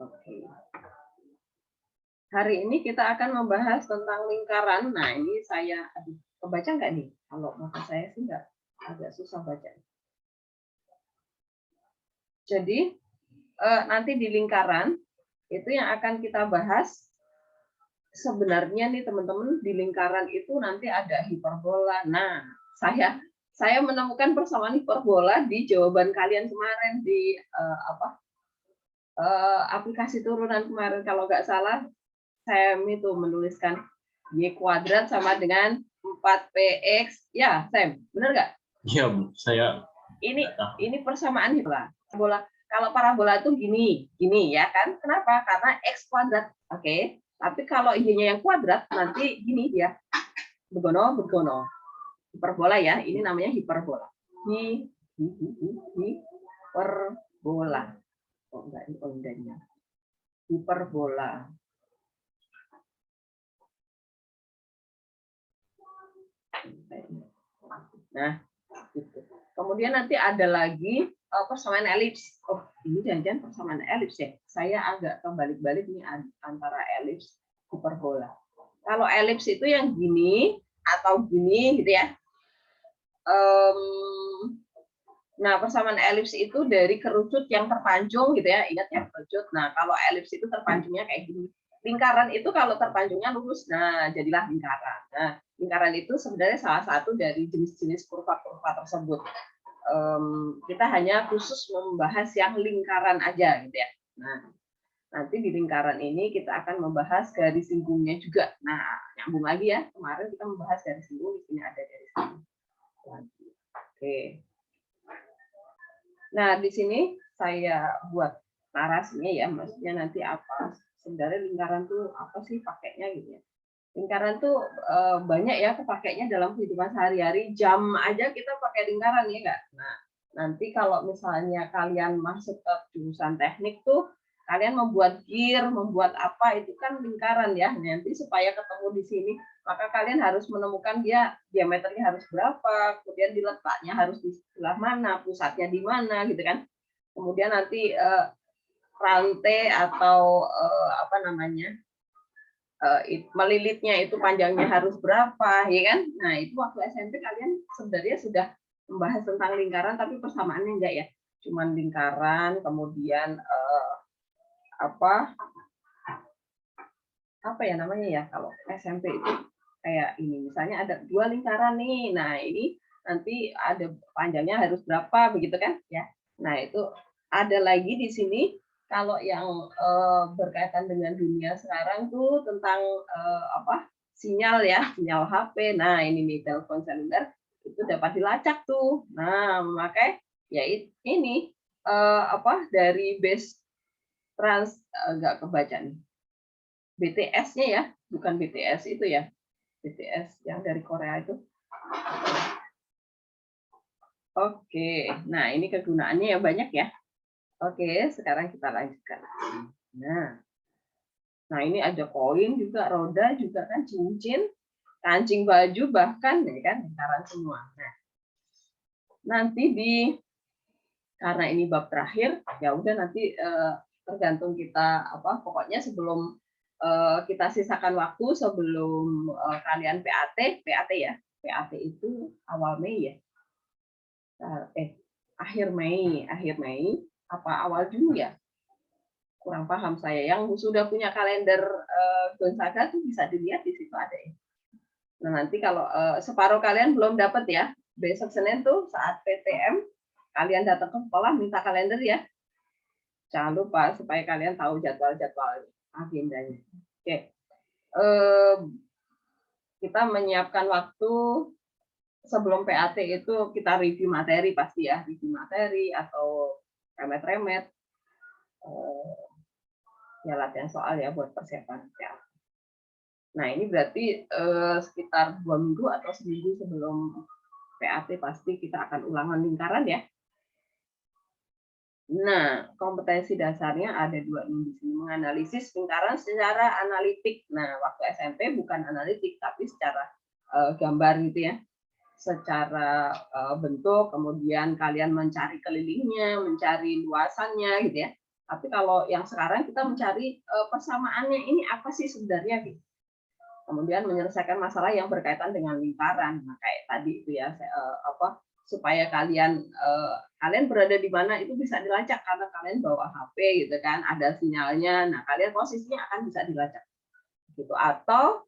Oke. Hari ini kita akan membahas tentang lingkaran. Nah, ini saya, kebaca nggak nih? Kalau mata saya sih nggak, agak susah baca. Jadi, nanti di lingkaran, itu yang akan kita bahas, sebenarnya nih teman-teman, di lingkaran itu nanti ada hiperbola. Nah, saya menemukan persamaan hiperbola di jawaban kalian kemarin di aplikasi turunan kemarin. Kalau nggak salah, saya itu menuliskan y kuadrat sama dengan 4px. Ya, Sam, benar nggak? Iya, saya. Ini persamaan parabola. Kalau parabola itu gini ya kan? Kenapa? Karena x kuadrat. Oke. Tapi kalau y-nya yang kuadrat, nanti gini ya. Begono. Hiperbola ya. Ini namanya hiperbola. Hiperbola. Oh, enggak, ini ondanya. Hiperbola. Nah, gitu. Kemudian nanti ada lagi persamaan elips. Oh, ini jangan-jangan persamaan elips ya. Saya agak kebalik-balik nih antara elips hiperbola. Kalau elips itu yang gini atau gini gitu ya. Nah, persamaan elips itu dari kerucut yang terpancung gitu ya. Ingat ya, kerucut. Nah, kalau elips itu terpancungnya kayak gini. Lingkaran itu kalau terpancungnya lurus, nah jadilah lingkaran. Nah, lingkaran itu sebenarnya salah satu dari jenis-jenis kurva-kurva tersebut. Kita hanya khusus membahas yang lingkaran aja gitu ya. Nah, nanti di lingkaran ini kita akan membahas garis singgungnya juga. Nah, nyambung lagi ya. Kemarin kita membahas garis singgung, di sini ada garis singgung. Oke. Nah, di sini saya buat narasinya ya, maksudnya nanti apa sebenarnya lingkaran tuh apa sih pakainya gitu ya. Lingkaran tuh banyak ya kepakainya dalam kehidupan sehari-hari. Jam aja kita pakai lingkaran ya enggak? Nah, nanti kalau misalnya kalian masuk ke jurusan teknik tuh, kalian membuat gear, membuat apa itu kan lingkaran ya. Nanti supaya ketemu di sini, maka kalian harus menemukan dia diameternya harus berapa, kemudian diletaknya harus di sebelah mana, pusatnya di mana gitu kan. Kemudian nanti rantai atau apa namanya? Melilitnya itu panjangnya harus berapa ya kan. Nah, itu waktu SMP kalian sebenarnya sudah membahas tentang lingkaran, tapi persamaannya enggak ya, cuman lingkaran. Kemudian apa ya namanya ya, kalau SMP itu kayak ini misalnya ada 2 lingkaran nih, nah ini nanti ada panjangnya harus berapa begitu kan ya. Nah, itu ada lagi di sini. Kalau yang berkaitan dengan dunia sekarang tuh tentang sinyal ya, sinyal HP. Nah, ini nih telepon seluler itu dapat dilacak tuh. Nah, memakai ya ini dari base trans enggak kebaca nih. BTS-nya ya, bukan BTS itu ya. BTS yang dari Korea itu. Oke. Nah, ini kegunaannya ya banyak ya. Oke, sekarang kita lanjutkan. Nah, ini ada koin juga, roda juga kan, cincin, kancing baju, bahkan ya kan lingkaran semua. Nah, nanti karena ini bab terakhir, ya udah nanti tergantung kita pokoknya sebelum kita sisakan waktu sebelum kalian PAT ya. PAT itu awal Mei ya. Akhir Mei apa awal Juni ya? Kurang paham saya. Yang sudah punya kalender Gonzaga tuh bisa dilihat di situ ada ya. Nah, nanti kalau separuh kalian belum dapat ya, besok Senin tuh saat PTM kalian datang ke sekolah minta kalender ya. Jangan lupa supaya kalian tahu jadwal-jadwal agendanya. Oke. Kita menyiapkan waktu sebelum PAT itu kita review materi pasti ya, review materi atau remet-remet. Ya latihan soal ya buat persiapan PAT. Nah, ini berarti sekitar 2 minggu atau seminggu sebelum PAT pasti kita akan ulangan lingkaran ya. Nah, kompetensi dasarnya ada 2 nih di sini, menganalisis lingkaran secara analitik. Nah, waktu SMP bukan analitik tapi secara gambar gitu ya. Secara bentuk, kemudian kalian mencari kelilingnya, mencari luasannya gitu ya. Tapi kalau yang sekarang kita mencari persamaannya ini apa sih sebenarnya gitu. Kemudian menyelesaikan masalah yang berkaitan dengan lingkaran. Nah, kayak tadi itu ya, apa supaya kalian berada di mana itu bisa dilacak karena kalian bawa HP gitu kan, ada sinyalnya. Nah, kalian posisinya akan bisa dilacak gitu. Atau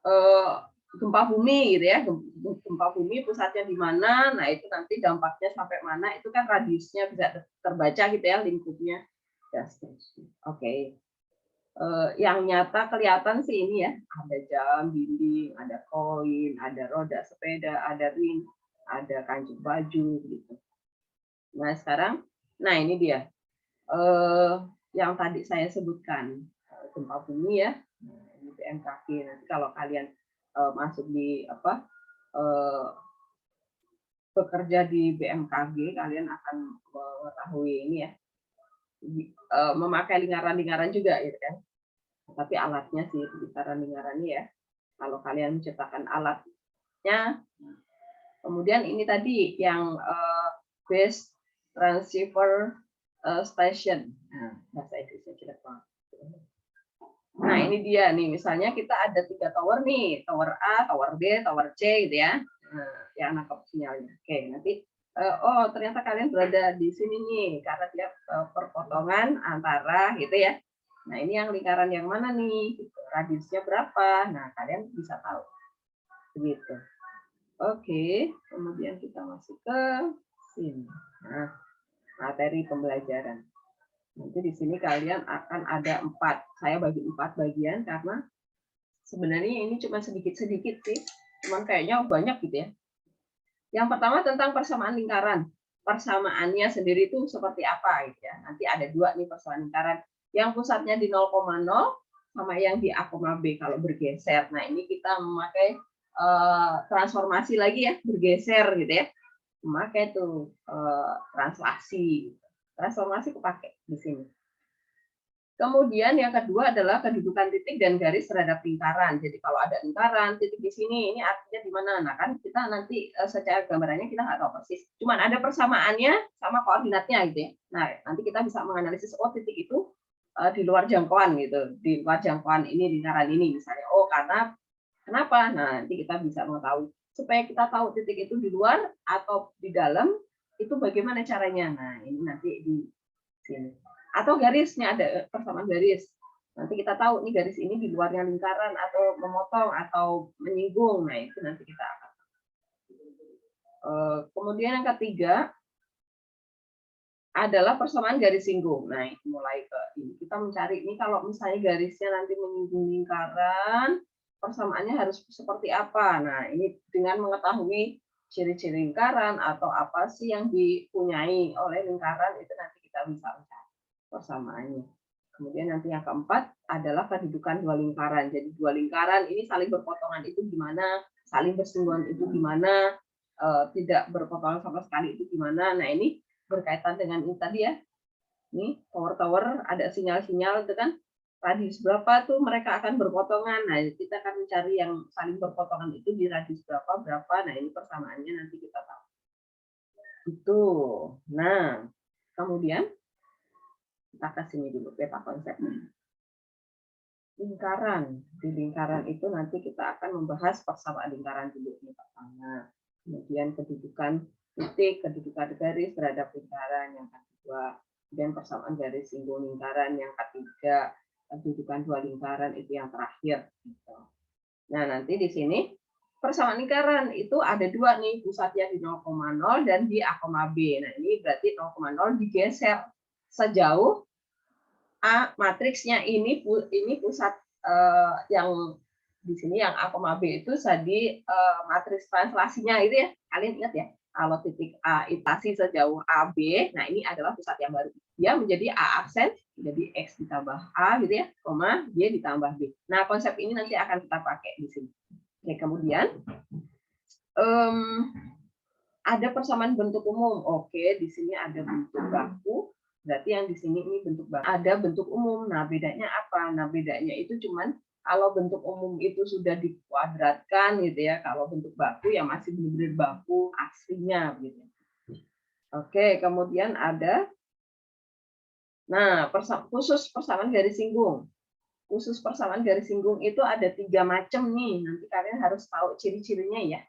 eh, gempa bumi gitu ya, gempa bumi pusatnya di mana, nah itu nanti dampaknya sampai mana, itu kan radiusnya bisa terbaca gitu ya, lingkupnya. Ya, oke. Yang nyata kelihatan sih ini ya, ada jam, dinding, ada koin, ada roda sepeda, ada ring, ada kancing baju gitu. Nah sekarang, nah ini dia yang tadi saya sebutkan gempa bumi ya, di BMKG. Nanti kalau kalian masuk di apa bekerja di BMKG, kalian akan mengetahui ini ya, memakai lingkaran-lingkaran juga gitu kan. Tapi alatnya sih lingkaran lingkarannya ya. Kalau kalian menciptakan alatnya, kemudian ini tadi yang base transceiver station. Nah, bahasa Inggrisnya jelek banget. Nah, ini dia nih, misalnya kita ada 3 tower nih, tower A, tower B, tower C gitu ya. Nah, yang nangkap sinyalnya. Oke, nanti oh ternyata kalian berada di sini nih karena dia perpotongan antara gitu ya. Nah, ini yang lingkaran yang mana nih? Gitu. Radiusnya berapa? Nah, kalian bisa tahu. Begitu. Oke, kemudian kita masuk ke sini. Nah, materi pembelajaran. Nanti di sini kalian akan ada 4. Saya bagi 4 bagian karena sebenarnya ini cuma sedikit-sedikit sih. Cuman kayaknya banyak gitu ya. Yang pertama tentang persamaan lingkaran. Persamaannya sendiri itu seperti apa gitu ya. Nanti ada 2 nih persamaan lingkaran. Yang pusatnya di 0,0 sama yang di A, B kalau bergeser. Nah, ini kita memakai transformasi lagi ya, bergeser gitu ya, memakai tuh translasi, transformasi kepake di sini. Kemudian yang kedua adalah kedudukan titik dan garis terhadap lingkaran. Jadi kalau ada lingkaran, titik di sini, ini artinya di mana? Nah kan kita nanti secara gambarannya kita nggak tahu persis. Cuman ada persamaannya sama koordinatnya gitu ya. Nah nanti kita bisa menganalisis, oh titik itu di luar jangkauan gitu, di luar jangkauan ini lingkaran ini misalnya. Oh karena kenapa? Nah, nanti kita bisa mengetahui. Supaya kita tahu titik itu di luar atau di dalam, itu bagaimana caranya? Nah, ini nanti di sini. Atau garisnya ada persamaan garis. Nanti kita tahu nih garis ini di luarnya lingkaran atau memotong atau menyinggung. Nah, itu nanti kita akan. Kemudian yang ketiga adalah persamaan garis singgung. Nah, itu mulai ke ini. Kita mencari ini kalau misalnya garisnya nanti menyinggung lingkaran, persamaannya harus seperti apa. Nah, ini dengan mengetahui ciri-ciri lingkaran atau apa sih yang dipunyai oleh lingkaran, itu nanti kita bisa mencari persamaannya. Kemudian nanti yang keempat adalah kedudukan 2 lingkaran. Jadi 2 lingkaran ini saling berpotongan itu gimana, saling bersinggungan itu gimana, tidak berpotongan sama sekali itu gimana. Nah, ini berkaitan dengan ini tadi ya. Nih, tower-tower ada sinyal-sinyal itu kan, radius berapa tuh mereka akan berpotongan. Nah, kita akan mencari yang saling berpotongan itu di radius berapa, berapa. Nah, ini persamaannya nanti kita tahu. Itu. Nah, kemudian kita ke sini dulu peta konsepnya. Lingkaran. Di lingkaran itu nanti kita akan membahas persamaan lingkaran dulu ini pertama. Kemudian kedudukan titik, kedudukan garis terhadap lingkaran yang kedua. Kemudian persamaan garis singgung lingkaran yang ketiga. Kedudukan 2 lingkaran itu yang terakhir. Nah, nanti di sini persamaan lingkaran itu ada 2 nih, pusatnya di 0,0 dan di A, B. Nah, ini berarti 0,0 digeser sejauh A matriksnya ini pusat yang di sini yang A, B itu jadi matriks translasinya itu ya. Kalian ingat ya, kalau titik A itasi sejauh AB, nah ini adalah pusat yang baru. Dia menjadi A aksen, jadi X ditambah A gitu ya, koma Y ditambah B. Nah, konsep ini nanti akan kita pakai di sini. Oke, kemudian ada persamaan bentuk umum. Oke, di sini ada bentuk baku. Berarti yang di sini ini bentuk baku. Ada bentuk umum. Nah, bedanya apa? Nah, bedanya itu cuman kalau bentuk umum itu sudah dikuadratkan gitu ya. Kalau bentuk baku ya masih benar-benar baku aslinya gitu. Oke, kemudian ada Nah, khusus persamaan garis singgung. Khusus persamaan garis singgung itu ada 3 macam nih, nanti kalian harus tahu ciri-cirinya ya.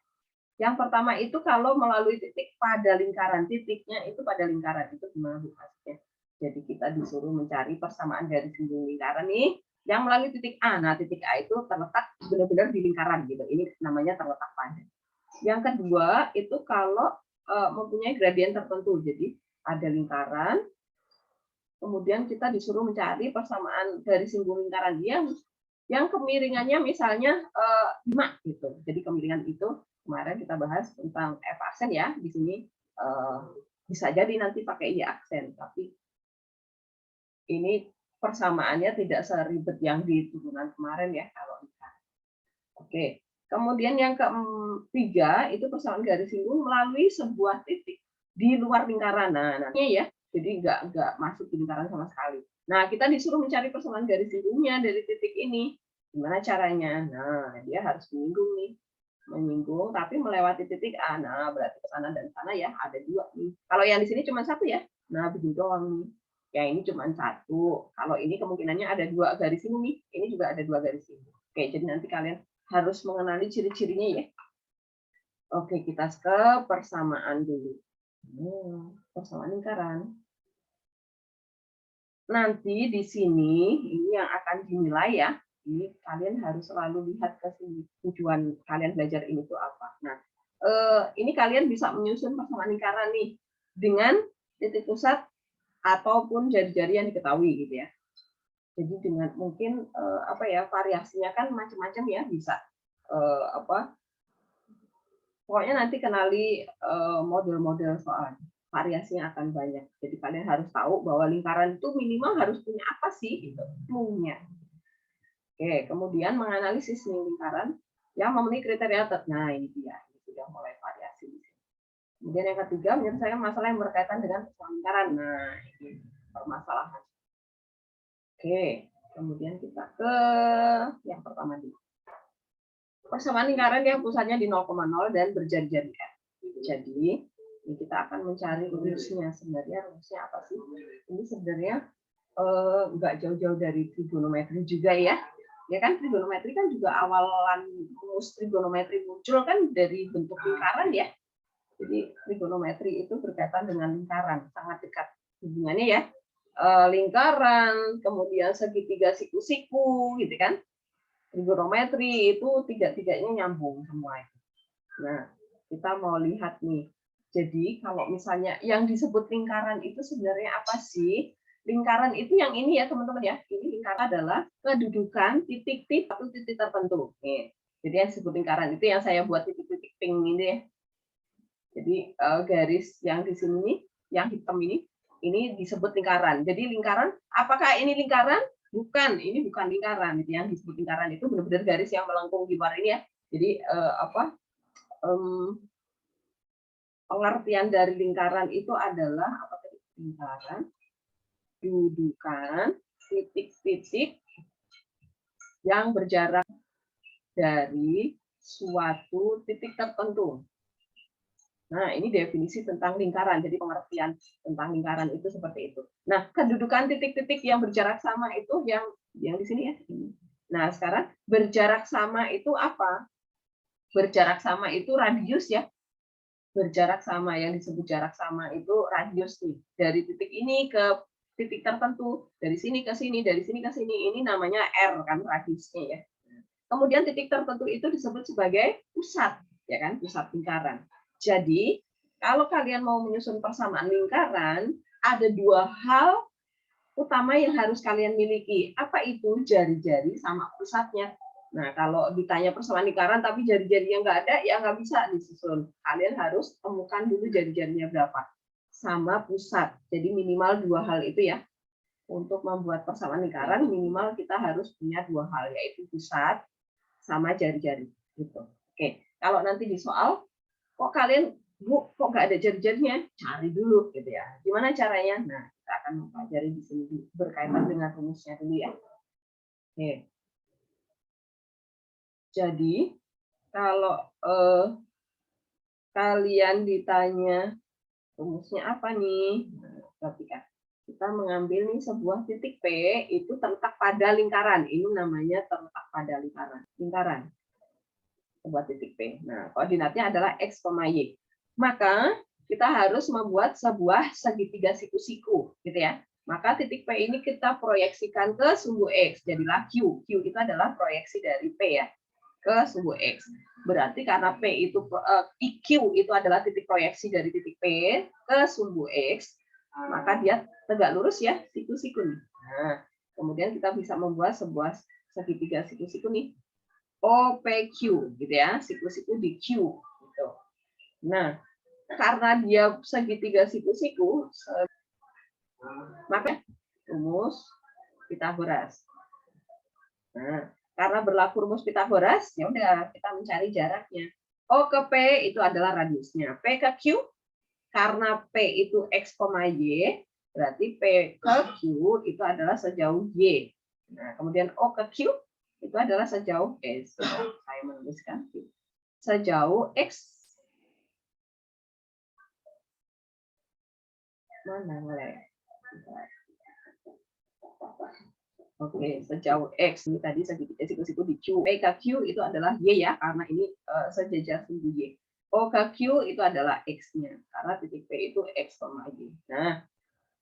Yang pertama itu kalau melalui titik pada lingkaran, titiknya itu pada lingkaran, itu gimana Bu maksudnya? Jadi kita disuruh mencari persamaan garis singgung lingkaran nih, yang melalui titik A. Nah, titik A itu terletak benar-benar di lingkaran gitu. Ini namanya terletak pada. Yang kedua itu kalau mempunyai gradien tertentu. Jadi ada lingkaran, kemudian kita disuruh mencari persamaan garis singgung lingkaran yang kemiringannya misalnya 5 gitu. Jadi kemiringan itu kemarin kita bahas tentang F aksen ya di sini bisa jadi nanti pakai Y aksen, tapi ini persamaannya tidak seribet yang di turunan kemarin ya kalau kita. Oke. Kemudian yang ketiga itu persamaan garis singgung melalui sebuah titik di luar lingkaran. Nah, nantinya ya, jadi nggak masuk di lingkaran sama sekali. Nah, kita disuruh mencari persamaan garis singgungnya dari titik ini. Gimana caranya? Nah, dia harus menyinggung nih. Menyinggung tapi melewati titik A. Nah, berarti ke sana dan sana ya ada 2 nih. Kalau yang di sini cuma 1 ya. Nah, begitu doang nih. Ya ini cuma 1. Kalau ini kemungkinannya ada 2 garis singgung nih. Ini juga ada 2 garis singgung. Oke, jadi nanti kalian harus mengenali ciri-cirinya ya. Oke, kita ke persamaan dulu. Persamaan lingkaran. Nanti di sini ini yang akan dinilai ya. Ini kalian harus selalu lihat ke sini. Tujuan kalian belajar ini tuh apa. Nah, ini kalian bisa menyusun persamaan lingkaran nih dengan titik pusat ataupun jari-jari yang diketahui gitu ya. Jadi dengan mungkin apa ya variasinya kan macam-macam ya bisa apa pokoknya nanti kenali model-model soal variasinya akan banyak. Jadi kalian harus tahu bahwa lingkaran itu minimal harus punya apa sih gitu, clue-nya. Oke, kemudian menganalisis lingkaran yang memenuhi kriteria tertentu. Nah, ini dia, ini sudah mulai variasi. Kemudian yang ketiga menyelesaikan masalah yang berkaitan dengan lingkaran. Nah, ini permasalahan. Oke, kemudian kita ke yang pertama dulu. Persamaan lingkaran yang pusatnya di 0,0 dan berjari-jari R. Jadi, ini kita akan mencari rumusnya. Sebenarnya rumusnya apa sih? Ini sebenarnya nggak jauh-jauh dari trigonometri juga ya. Ya kan trigonometri kan juga awalan rumus trigonometri muncul kan dari bentuk lingkaran ya. Jadi trigonometri itu berkaitan dengan lingkaran, sangat dekat hubungannya ya. Lingkaran, kemudian segitiga siku-siku gitu kan. Trigonometri itu tiga-tiganya nyambung semua. Nah, kita mau lihat nih. Jadi kalau misalnya yang disebut lingkaran itu sebenarnya apa sih? Lingkaran itu yang ini ya teman-teman ya. Ini lingkaran adalah kedudukan titik-titik atau titik tertentu. Nih. Jadi yang disebut lingkaran itu yang saya buat titik-titik pink ini ya. Jadi garis yang di sini nih, yang hitam ini disebut lingkaran. Jadi lingkaran, apakah ini lingkaran? Bukan, ini bukan lingkaran. Yang disebut lingkaran itu benar-benar garis yang melengkung di luar ini ya. Jadi pengertian dari lingkaran itu adalah apa tadi? Lingkaran, dudukan, titik-titik yang berjarak dari suatu titik tertentu. Nah, ini definisi tentang lingkaran. Jadi pengertian tentang lingkaran itu seperti itu. Nah, kedudukan titik-titik yang berjarak sama itu yang di sini ya. Nah, sekarang berjarak sama itu apa? Berjarak sama itu radius ya. Berjarak sama yang disebut jarak sama itu radius nih. Dari titik ini ke titik tertentu, dari sini ke sini, dari sini ke sini. Ini namanya R kan radiusnya ya. Kemudian titik tertentu itu disebut sebagai pusat, ya kan? Pusat lingkaran. Jadi, kalau kalian mau menyusun persamaan lingkaran, ada 2 hal utama yang harus kalian miliki. Apa itu? Jari-jari sama pusatnya. Nah, kalau ditanya persamaan lingkaran tapi jari-jarinya nggak ada, ya nggak bisa disusun. Kalian harus temukan dulu jari-jarinya berapa. Sama pusat. Jadi minimal 2 hal itu ya. Untuk membuat persamaan lingkaran, minimal kita harus punya 2 hal, yaitu pusat sama jari-jari. Gitu. Oke, kalau nanti di soal, kok kalian Bu, kok nggak ada jari-jarinya? Cari dulu gitu ya. Gimana caranya? Nah, kita akan mempelajari di sini berkaitan dengan rumusnya dulu ya. Oke. Jadi, kalau kalian ditanya rumusnya apa nih? Nah, perhatikan. Kita mengambil nih sebuah titik P itu terletak pada lingkaran. Ini namanya terletak pada lingkaran. Lingkaran. Sebuah titik P. Nah, koordinatnya adalah X, Y. Maka kita harus membuat sebuah segitiga siku-siku, gitu ya. Maka titik P ini kita proyeksikan ke sumbu X. Jadilah Q. Q itu adalah proyeksi dari P ya, ke sumbu X. Berarti karena P itu Q itu adalah titik proyeksi dari titik P ke sumbu X, maka dia tegak lurus ya, siku-siku nih. Nah, kemudian kita bisa membuat sebuah segitiga siku-siku nih. OPQ gitu ya, siku-siku di Q gitu. Nah, karena dia segitiga siku-siku, maka rumus Pitagoras. Nah, karena berlaku rumus Pitagoras, ya udah kita mencari jaraknya. O ke P itu adalah radiusnya. P ke Q, karena P itu X, Y, berarti P ke Q itu adalah sejauh Y. Nah, kemudian O ke Q itu adalah sejauh S. Saya menuliskan sejauh X. Mana mulai? Oke, sejauh X. Ini tadi segitiga siku-siku di Q. P ke Q itu adalah Y ya, karena ini sejajar sumbu Y. O ke Q itu adalah X-nya, karena titik P itu X, Y. Nah,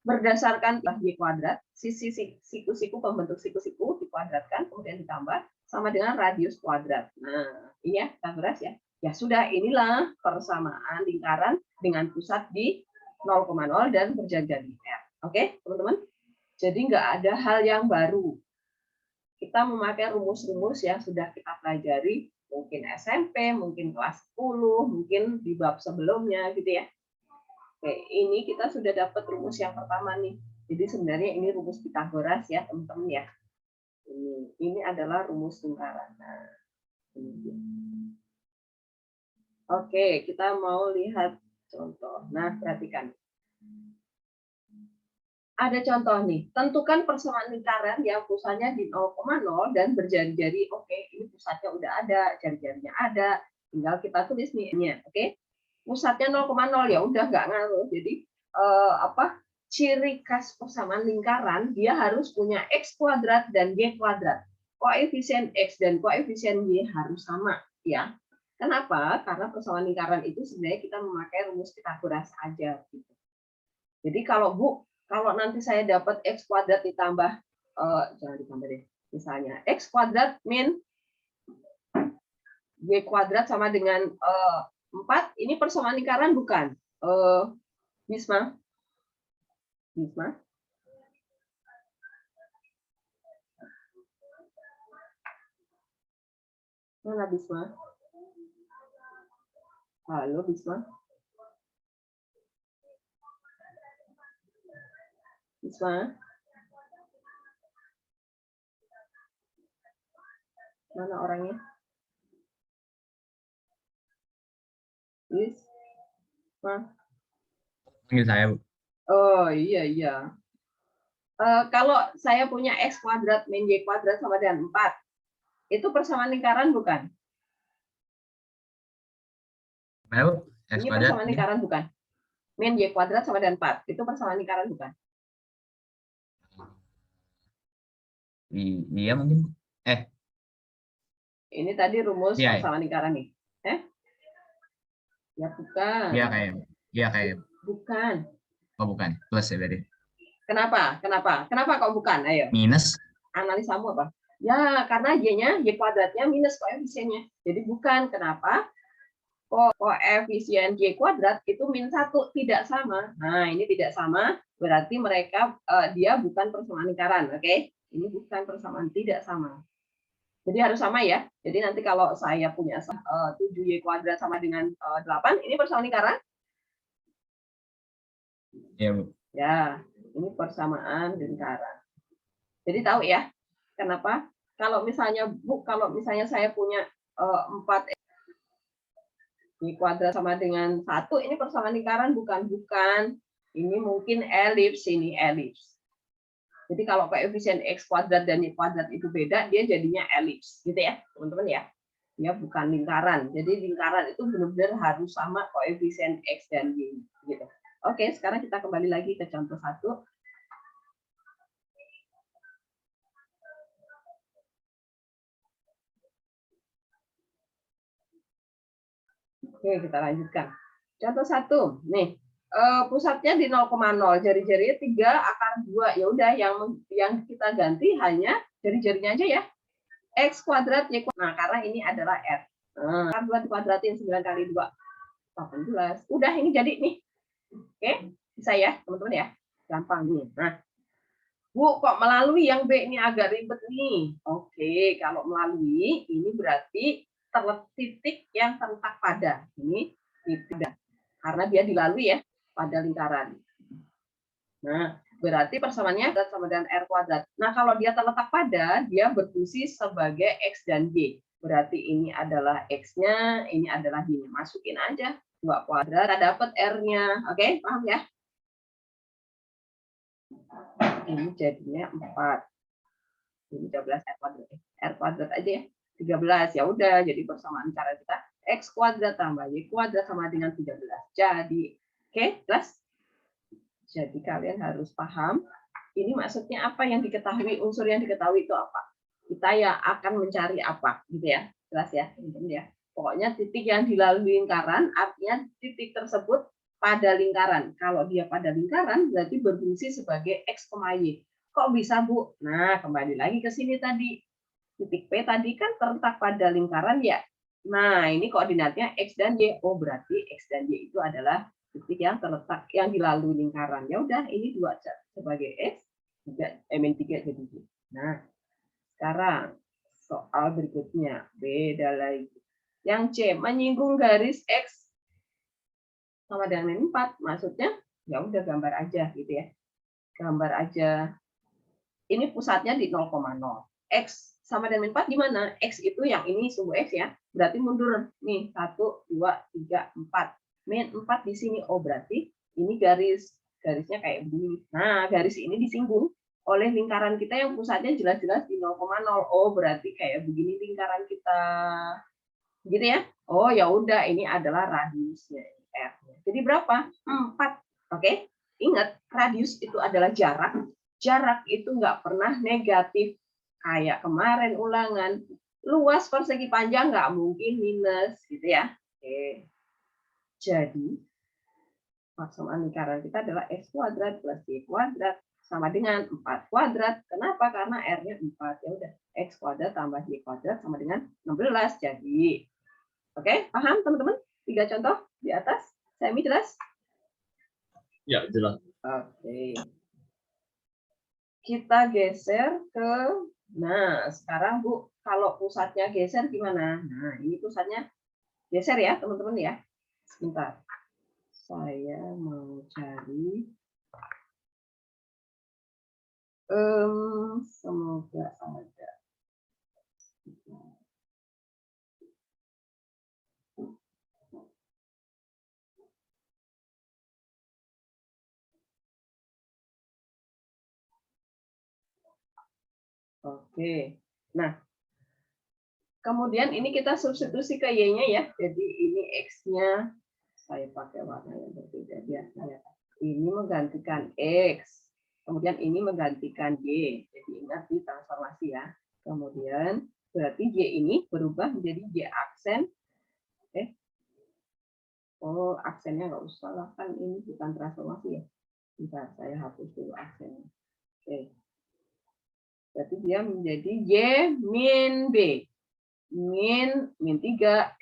berdasarkan Y kuadrat, sisi siku-siku pembentuk siku-siku dikuadratkan, kemudian ditambah sama dengan radius kuadrat. Nah, ini ya, Pitagoras ya. Ya sudah, inilah persamaan lingkaran dengan pusat di 0,0 dan berjajar di R. Oke, teman-teman? Jadi nggak ada hal yang baru. Kita memakai rumus-rumus yang sudah kita pelajari, mungkin SMP, mungkin kelas 10, mungkin di bab sebelumnya gitu ya. Oke, ini kita sudah dapat rumus yang pertama nih. Jadi sebenarnya ini rumus Pitagoras ya, teman-teman ya. Ini adalah rumus lingkaran. Nah, ini dia. Oke, kita mau lihat contoh. Nah, perhatikan. Ada contoh nih, tentukan persamaan lingkaran yang pusatnya di 0,0 dan berjari-jari. Oke, ini pusatnya udah ada, jari-jarinya ada, tinggal kita tulis nih. Oke, pusatnya 0,0 ya udah nggak ngaruh. Jadi ciri khas persamaan lingkaran dia harus punya X kuadrat dan Y kuadrat. Koefisien X dan koefisien Y harus sama ya. Kenapa? Karena persamaan lingkaran itu sebenarnya kita memakai rumus Pitagoras aja gitu. Jadi kalau nanti saya dapat X kuadrat ditambah, jangan ditambah deh, misalnya X kuadrat min Y kuadrat sama dengan 4, ini persamaan lingkaran bukan? Bisma? Bisma? Mana Bisma? Halo Bisma? Bisma? Mana orangnya? Bisma? Panggil saya, Bu. Oh iya. Kalau saya punya X kuadrat min Y kuadrat sama dengan 4, itu persamaan lingkaran bukan? Ini persamaan lingkaran bukan? Min Y kuadrat sama dengan 4, itu persamaan lingkaran bukan? Iya mungkin. Ini tadi rumus Iya, persamaan lingkaran nih. Ya bukan. Iya kayak. Bukan. Oh bukan, plus ya berarti. Kenapa? Kok bukan? Ayo. Minus. Analisamu apa? Ya, karena Y-nya, Y kuadratnya minus koefisiennya. Jadi bukan. Kenapa? Koefisien Y kuadrat itu min 1, tidak sama. Nah, ini tidak sama, berarti dia bukan persamaan lingkaran. Oke? Ini bukan persamaan, tidak sama. Jadi harus sama ya. Jadi nanti kalau saya punya 7Y kuadrat sama dengan 8, ini persamaan lingkaran? Iya, Bu. Ya, ini persamaan lingkaran. Jadi tahu ya, kenapa? Kalau misalnya saya punya 4 Y kuadrat sama dengan 1, ini persamaan lingkaran bukan? Ini mungkin elips, ini elips. Jadi kalau koefisien X kuadrat dan Y kuadrat itu beda, dia jadinya elips, gitu ya, teman-teman ya. Dia bukan lingkaran. Jadi lingkaran itu benar-benar harus sama koefisien X dan Y, gitu. Oke, sekarang kita kembali lagi ke contoh 1. Oke, kita lanjutkan. Contoh 1, nih, pusatnya di 0,0, jari-jarinya 3 akar 2. Ya udah, yang kita ganti hanya jari-jarinya aja ya. X kuadrat Y kuadrat. Nah, karena ini adalah R. Nah, akar 2 dikuadratin 9 kali 2, 18. Udah, ini jadi nih. Oke, bisa ya, teman-teman ya. Gampang nih. Nah, Bu, kok melalui yang B ini agak ribet nih. Oke, kalau melalui ini berarti titik yang terletak pada. Ini titik karena dia dilalui ya pada lingkaran. Nah, berarti persamaannya sama dengan R kuadrat. Nah, kalau dia terletak pada, dia berfungsi sebagai X dan Y. Berarti ini adalah X-nya, ini adalah Y-nya. Masukin aja 2 kuadrat, kita dapat R-nya. Oke, paham ya? Ini jadinya 4. Ini 13 R kuadrat. R kuadrat aja ya. 13. Ya udah, jadi persamaan cara kita X kuadrat tambah Y kuadrat sama dengan 13. Jadi, oke, jelas? Jadi kalian harus paham ini maksudnya apa yang diketahui, unsur yang diketahui itu apa. Kita ya akan mencari apa, gitu ya. Jelas ya, teman-teman ya. Pokoknya titik yang dilalui lingkaran, artinya titik tersebut pada lingkaran. Kalau dia pada lingkaran, berarti berfungsi sebagai X, Y. Kok bisa, Bu? Nah, kembali lagi ke sini tadi. Titik P tadi kan terletak pada lingkaran ya. Nah, ini koordinatnya X dan Y. Oh, berarti X dan Y itu adalah titik yang terletak yang dilalui lingkaran. Ya udah, ini 2 sebagai X, 3 jadi Y. Nah, sekarang soal berikutnya beda lagi. Yang C menyinggung garis X sama dengan 4, maksudnya ya udah gambar aja gitu ya. Gambar aja. Ini pusatnya di 0,0. X sama dengan 4 di mana? X itu yang ini sumbu X ya. Berarti mundur nih 1 2 3 4. Min 4 di sini. Oh, berarti ini garisnya kayak begini. Nah, garis ini disinggung oleh lingkaran kita yang pusatnya jelas-jelas di 0,0. Oh, berarti kayak begini lingkaran kita. Gitu ya. Oh, ya udah, ini adalah radiusnya R. Jadi berapa? 4. Oke. Ingat, radius itu adalah jarak. Jarak itu nggak pernah negatif. Kayak kemarin ulangan, luas persegi panjang nggak mungkin minus, gitu ya. Oke. Jadi, persamaan lingkaran kita adalah X kuadrat plus Y kuadrat sama dengan 4 kuadrat. Kenapa? Karena R-nya 4. Ya udah, X kuadrat tambah Y kuadrat sama dengan 16. Jadi, oke, paham teman-teman? 3 contoh di atas. Semi jelas? Ya, jelas. Oke. Kita geser ke, nah sekarang Bu, kalau pusatnya geser gimana? Nah, ini pusatnya geser ya teman-teman ya. Sebentar. Saya mau cari. Semoga ada. Oke. Nah, kemudian ini kita substitusi ke Y-nya ya. Jadi ini X-nya saya pakai warna yang berbeda biar saya. Ini menggantikan X. Kemudian ini menggantikan Y. Jadi ingat di transformasi ya. Kemudian berarti Y ini berubah menjadi Y aksen. Oh, aksennya nggak usah lah, kan ini bukan transformasi ya. Bentar, saya hapus dulu aksennya. Oke. Berarti dia menjadi Y min B. Min 3,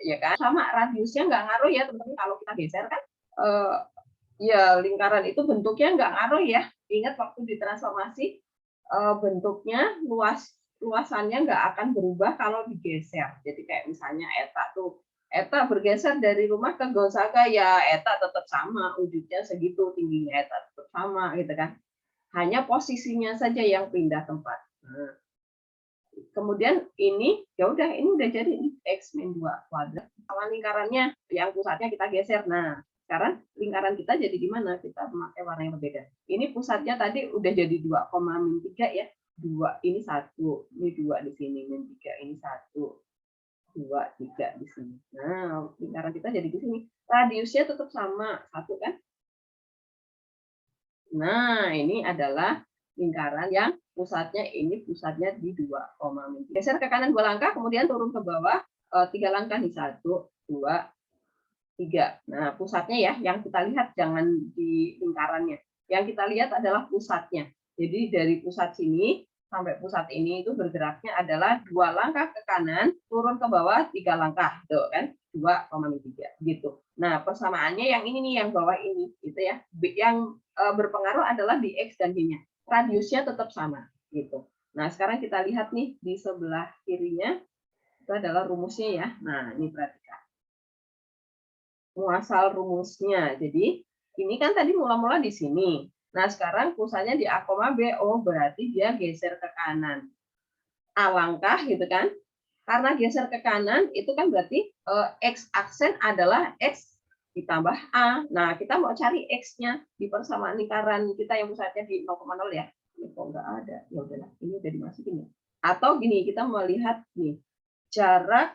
ya kan? Sama radiusnya nggak ngaruh ya, teman-teman. Kalau kita geser kan, ya lingkaran itu bentuknya nggak ngaruh ya. Ingat waktu ditransformasi, bentuknya luasannya nggak akan berubah kalau digeser. Jadi kayak misalnya Eta bergeser dari rumah ke Gonzaga, ya Eta tetap sama, wujudnya segitu, tingginya Eta tetap sama, gitu kan. Hanya posisinya saja yang pindah tempat. Nah, kemudian ini, ya udah, ini udah jadi X min 2 kuadrat. Sama lingkarannya, yang pusatnya kita geser. Nah, sekarang lingkaran kita jadi di mana? Kita memakai warna yang berbeda. Ini pusatnya tadi udah jadi 2, min 3 ya. 2 ini 1, ini 2 di sini, min 3 ini 1. 2, 3 di sini. Nah, lingkaran kita jadi di sini. Radiusnya tetap sama, 1 kan? Nah, ini adalah lingkaran yang pusatnya di 2, geser ke kanan 2 langkah, kemudian turun ke bawah 3 langkah nih, 1, 2, 3. Nah, pusatnya ya, yang kita lihat jangan di lingkarannya. Yang kita lihat adalah pusatnya. Jadi dari pusat sini sampai pusat ini itu bergeraknya adalah 2 langkah ke kanan, turun ke bawah 3 langkah, tuh kan? 2,3 gitu. Nah, persamaannya yang ini nih, yang bawah ini, gitu ya. Yang berpengaruh adalah di X dan Y-nya. Radiusnya tetap sama, gitu. Nah, sekarang kita lihat nih di sebelah kirinya, itu adalah rumusnya ya. Nah, ini perhatikan. Muasal rumusnya. Jadi, ini kan tadi mula-mula di sini. Nah, sekarang pusatnya di A, B. Oh, berarti dia geser ke kanan. A langkah gitu kan. Karena geser ke kanan, itu kan berarti X aksen adalah X ditambah A. Nah, kita mau cari X-nya di persamaan lingkaran kita yang pusatnya di 0,0 ya. Ini kok nggak ada. Ya udahlah, ini udah dimasukin ya. Atau gini, kita mau lihat nih, jarak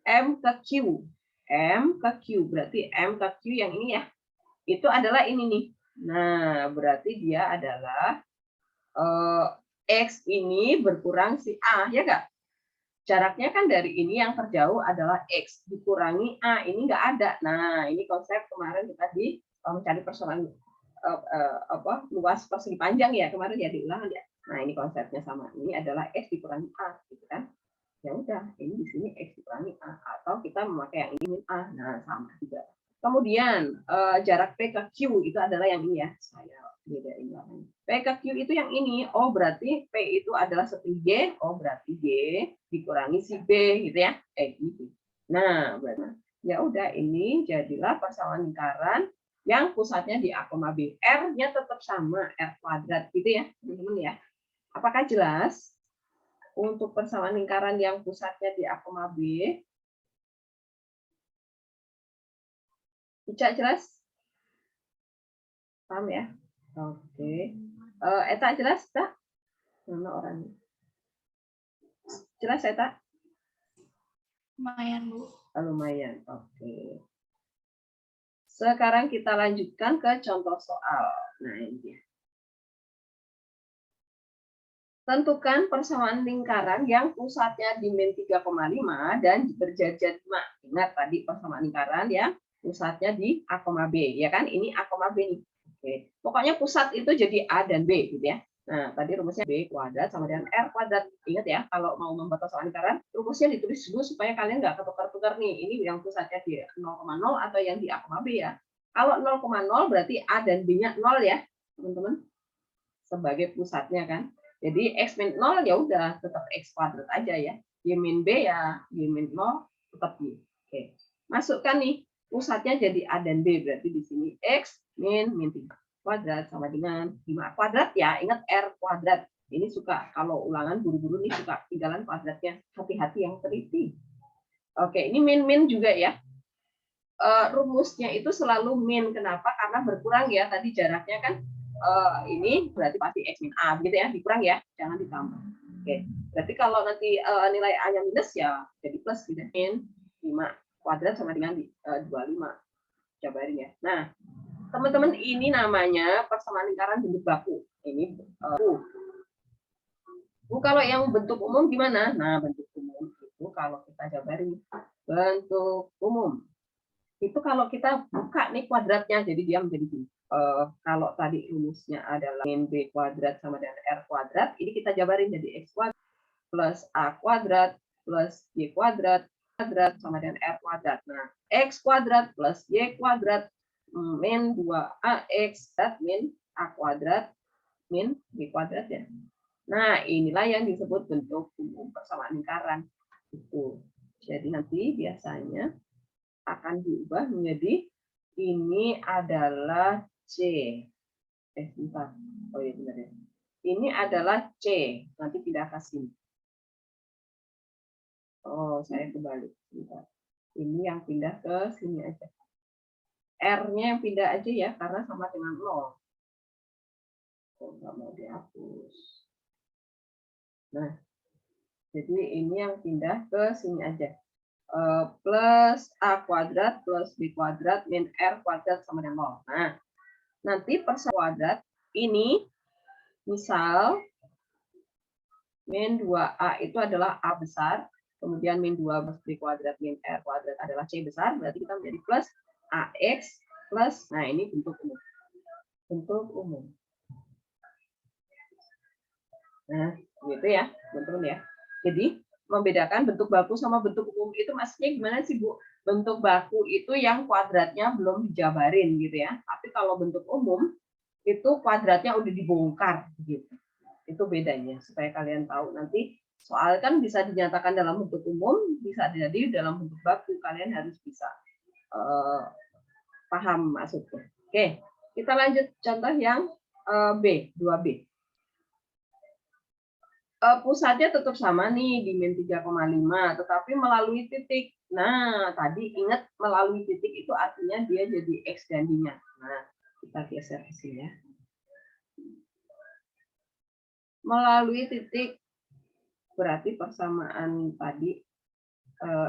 M ke Q. M ke Q, berarti M ke Q yang ini ya. Itu adalah ini nih. Nah, berarti dia adalah X ini berkurang si A, ya enggak? Jaraknya kan dari ini yang terjauh adalah X, dikurangi A, ini enggak ada. Nah, ini konsep kemarin kita di mencari persoalan luas persegi panjang ya, kemarin ya diulangan ya. Nah, ini konsepnya sama. Ini adalah X dikurangi A, gitu kan. Ya udah, ini di sini X dikurangi A, atau kita memakai yang ini A. Nah, sama juga. Kemudian jarak P ke Q itu adalah yang ini ya. Saya bedain warnanya. P ke Q itu yang ini. Oh, berarti P itu adalah setinggi G. Oh, berarti G dikurangi si B gitu ya. Gitu. Nah, berarti ya udah, ini jadilah persamaan lingkaran yang pusatnya di A, B. R-nya tetap sama, R kuadrat gitu ya, teman-teman ya. Apakah jelas? Untuk persamaan lingkaran yang pusatnya di A, B. Ica jelas? Paham ya? Oke. Eta jelas, tak? Mana orangnya? Jelas, Eta? Lumayan, Bu. Lumayan, oke. Sekarang kita lanjutkan ke contoh soal. Nah, ini dia. Tentukan persamaan lingkaran yang pusatnya di min 3,5 dan berjajar 5. Ingat tadi persamaan lingkaran yang pusatnya di A, B. Ya kan? Ini A, B nih. Oke. Pokoknya pusat itu jadi A dan B gitu ya. Nah, tadi rumusnya B kuadrat sama dengan R kuadrat. Ingat ya, kalau mau membuat persamaan lingkaran, rumusnya ditulis dulu supaya kalian nggak ketukar-tukar nih. Ini yang pusatnya di 0,0 atau yang di A, B ya. Kalau 0,0 berarti A dan B-nya 0 ya, teman-teman. Sebagai pusatnya kan. Jadi X min 0 ya udah tetap X kuadrat aja ya. Y min B ya Y min 0 tetap Y. Oke. Masukkan nih pusatnya jadi A dan B, berarti di sini X min 3 kuadrat sama dengan 5 kuadrat ya. Ingat R kuadrat. Ini suka kalau ulangan buru-buru nih suka tinggalan kuadratnya. Hati-hati yang teliti. Oke, ini min juga ya. Rumusnya itu selalu min. Kenapa? Karena berkurang ya. Tadi jaraknya kan ini berarti pasti X min A gitu ya, dikurang ya, jangan ditambah. Oke, berarti kalau nanti nilai A-nya minus ya jadi plus gitu. Min 5 kuadrat sama dengan 25. Cobain ya. Nah, teman-teman, ini namanya persamaan lingkaran bentuk baku. Ini kalau yang bentuk umum gimana? Nah, bentuk umum itu kalau kita jabarin bentuk umum. Itu kalau kita buka nih kuadratnya, jadi dia menjadi gini. Kalau tadi rumusnya adalah min B kuadrat sama dengan R kuadrat, ini kita jabarin jadi X kuadrat plus A kuadrat plus Y kuadrat sama dengan R kuadrat. Nah, X kuadrat plus Y kuadrat min 2AX min A kuadrat min B kuadrat ya. Nah, inilah yang disebut bentuk umum persamaan lingkaran. Itu. Jadi nanti biasanya akan diubah menjadi ini adalah C. Bentar. Oh iya benar ya. Ini adalah C. Nanti pindah ke sini. Oh, saya kebalik. Bentar. Ini yang pindah ke sini aja. R-nya yang pindah aja ya, karena sama dengan 0. Oh, nggak mau dihapus. Nah, jadi ini yang pindah ke sini aja. Plus A kuadrat plus B kuadrat min R kuadrat sama dengan 0. Nah, nanti persamaan kuadrat ini misal min 2A itu adalah A besar, kemudian min 2 plus B kuadrat min R kuadrat adalah C besar, berarti kita menjadi plus AX plus, nah ini bentuk umum. Bentuk umum. Nah, gitu ya, teman-teman ya. Jadi, membedakan bentuk baku sama bentuk umum itu maksudnya gimana sih, Bu? Bentuk baku itu yang kuadratnya belum dijabarin gitu ya. Tapi kalau bentuk umum itu kuadratnya udah dibongkar gitu. Itu bedanya supaya kalian tahu nanti soal kan bisa dinyatakan dalam bentuk umum, bisa jadi dalam bentuk baku. Kalian harus bisa paham maksudnya. Oke, kita lanjut contoh yang B, 2B. Pusatnya tetap sama nih di min 3,5, tetapi melalui titik. Nah, tadi ingat melalui titik itu artinya dia jadi X gandinya. Nah, kita geser ke sini ya. Melalui titik berarti persamaan tadi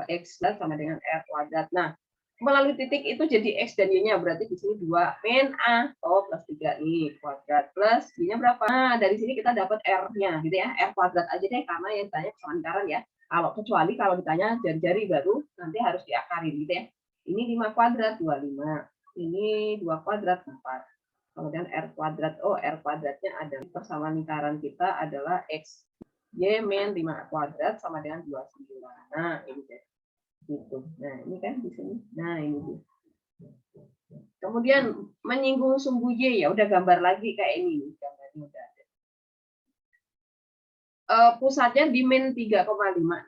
X sama dengan R kuadrat. Nah, melalui titik itu jadi X dan Y-nya, berarti di sini 2 min A, plus 3 nih, kuadrat plus Y-nya berapa? Nah, dari sini kita dapat R-nya, gitu ya, R kuadrat aja deh, karena yang ditanya persamaan lingkaran ya. Kecuali kalau ditanya jari-jari baru, nanti harus diakarin, gitu ya. Ini 5 kuadrat, 25. Ini 2 kuadrat, 4. Kemudian R kuadrat, R kuadratnya ada. Persamaan lingkaran kita adalah X. Y min 5 kuadrat sama dengan 29. Nah, ini deh. Gitu. Nah, ini kan di sini. Nah, ini dia. Kemudian menyinggung sumbu Y, ya udah gambar lagi kayak ini. Gambarnya udah ada. Pusatnya di min 3,5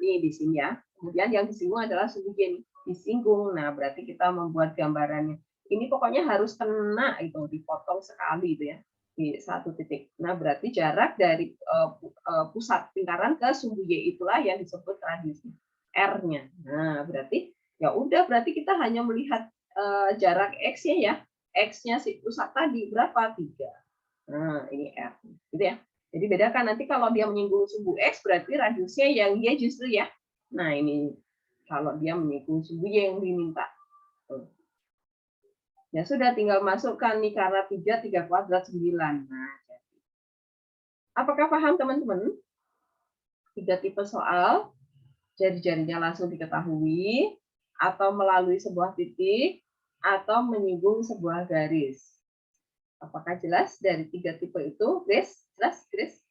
nih di sini ya. Kemudian yang disinggung adalah sumbu Y nih. Disinggung. Nah, berarti kita membuat gambarannya. Ini pokoknya harus kena itu, dipotong sekali itu ya. Di satu titik. Nah, berarti jarak dari pusat lingkaran ke sumbu Y itulah yang disebut radius R-nya. Nah, berarti ya udah berarti kita hanya melihat jarak X-nya ya. X-nya si pusat tadi berapa? 3. Nah, ini R. Gitu ya. Jadi bedakan nanti kalau dia menyinggung sumbu X berarti radiusnya yang Y justru ya. Nah, ini kalau dia menyinggung sumbu Y yang diminta. Ya sudah tinggal masukkan nih karena 3 kuadrat 9. Nah, apakah paham teman-teman? 3 tipe soal, jari-jarinya langsung diketahui, atau melalui sebuah titik, atau menyinggung sebuah garis. Apakah jelas dari 3 tipe itu? Grace? Jelas, Grace?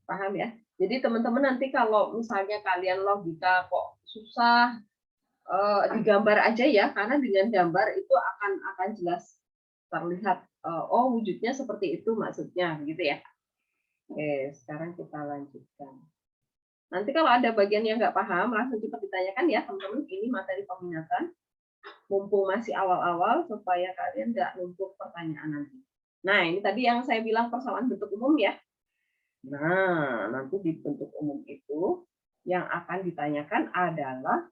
Paham ya? Jadi teman-teman nanti kalau misalnya kalian logika kok susah, digambar aja ya, karena dengan gambar itu akan jelas terlihat wujudnya seperti itu maksudnya gitu ya. Oke, sekarang kita lanjutkan. Nanti kalau ada bagian yang nggak paham langsung cepat ditanyakan ya teman-teman. Ini materi peminatan mumpung masih awal-awal supaya kalian nggak numpuk pertanyaan nanti. Nah, ini tadi yang saya bilang persamaan bentuk umum ya. Nah, nanti di bentuk umum itu yang akan ditanyakan adalah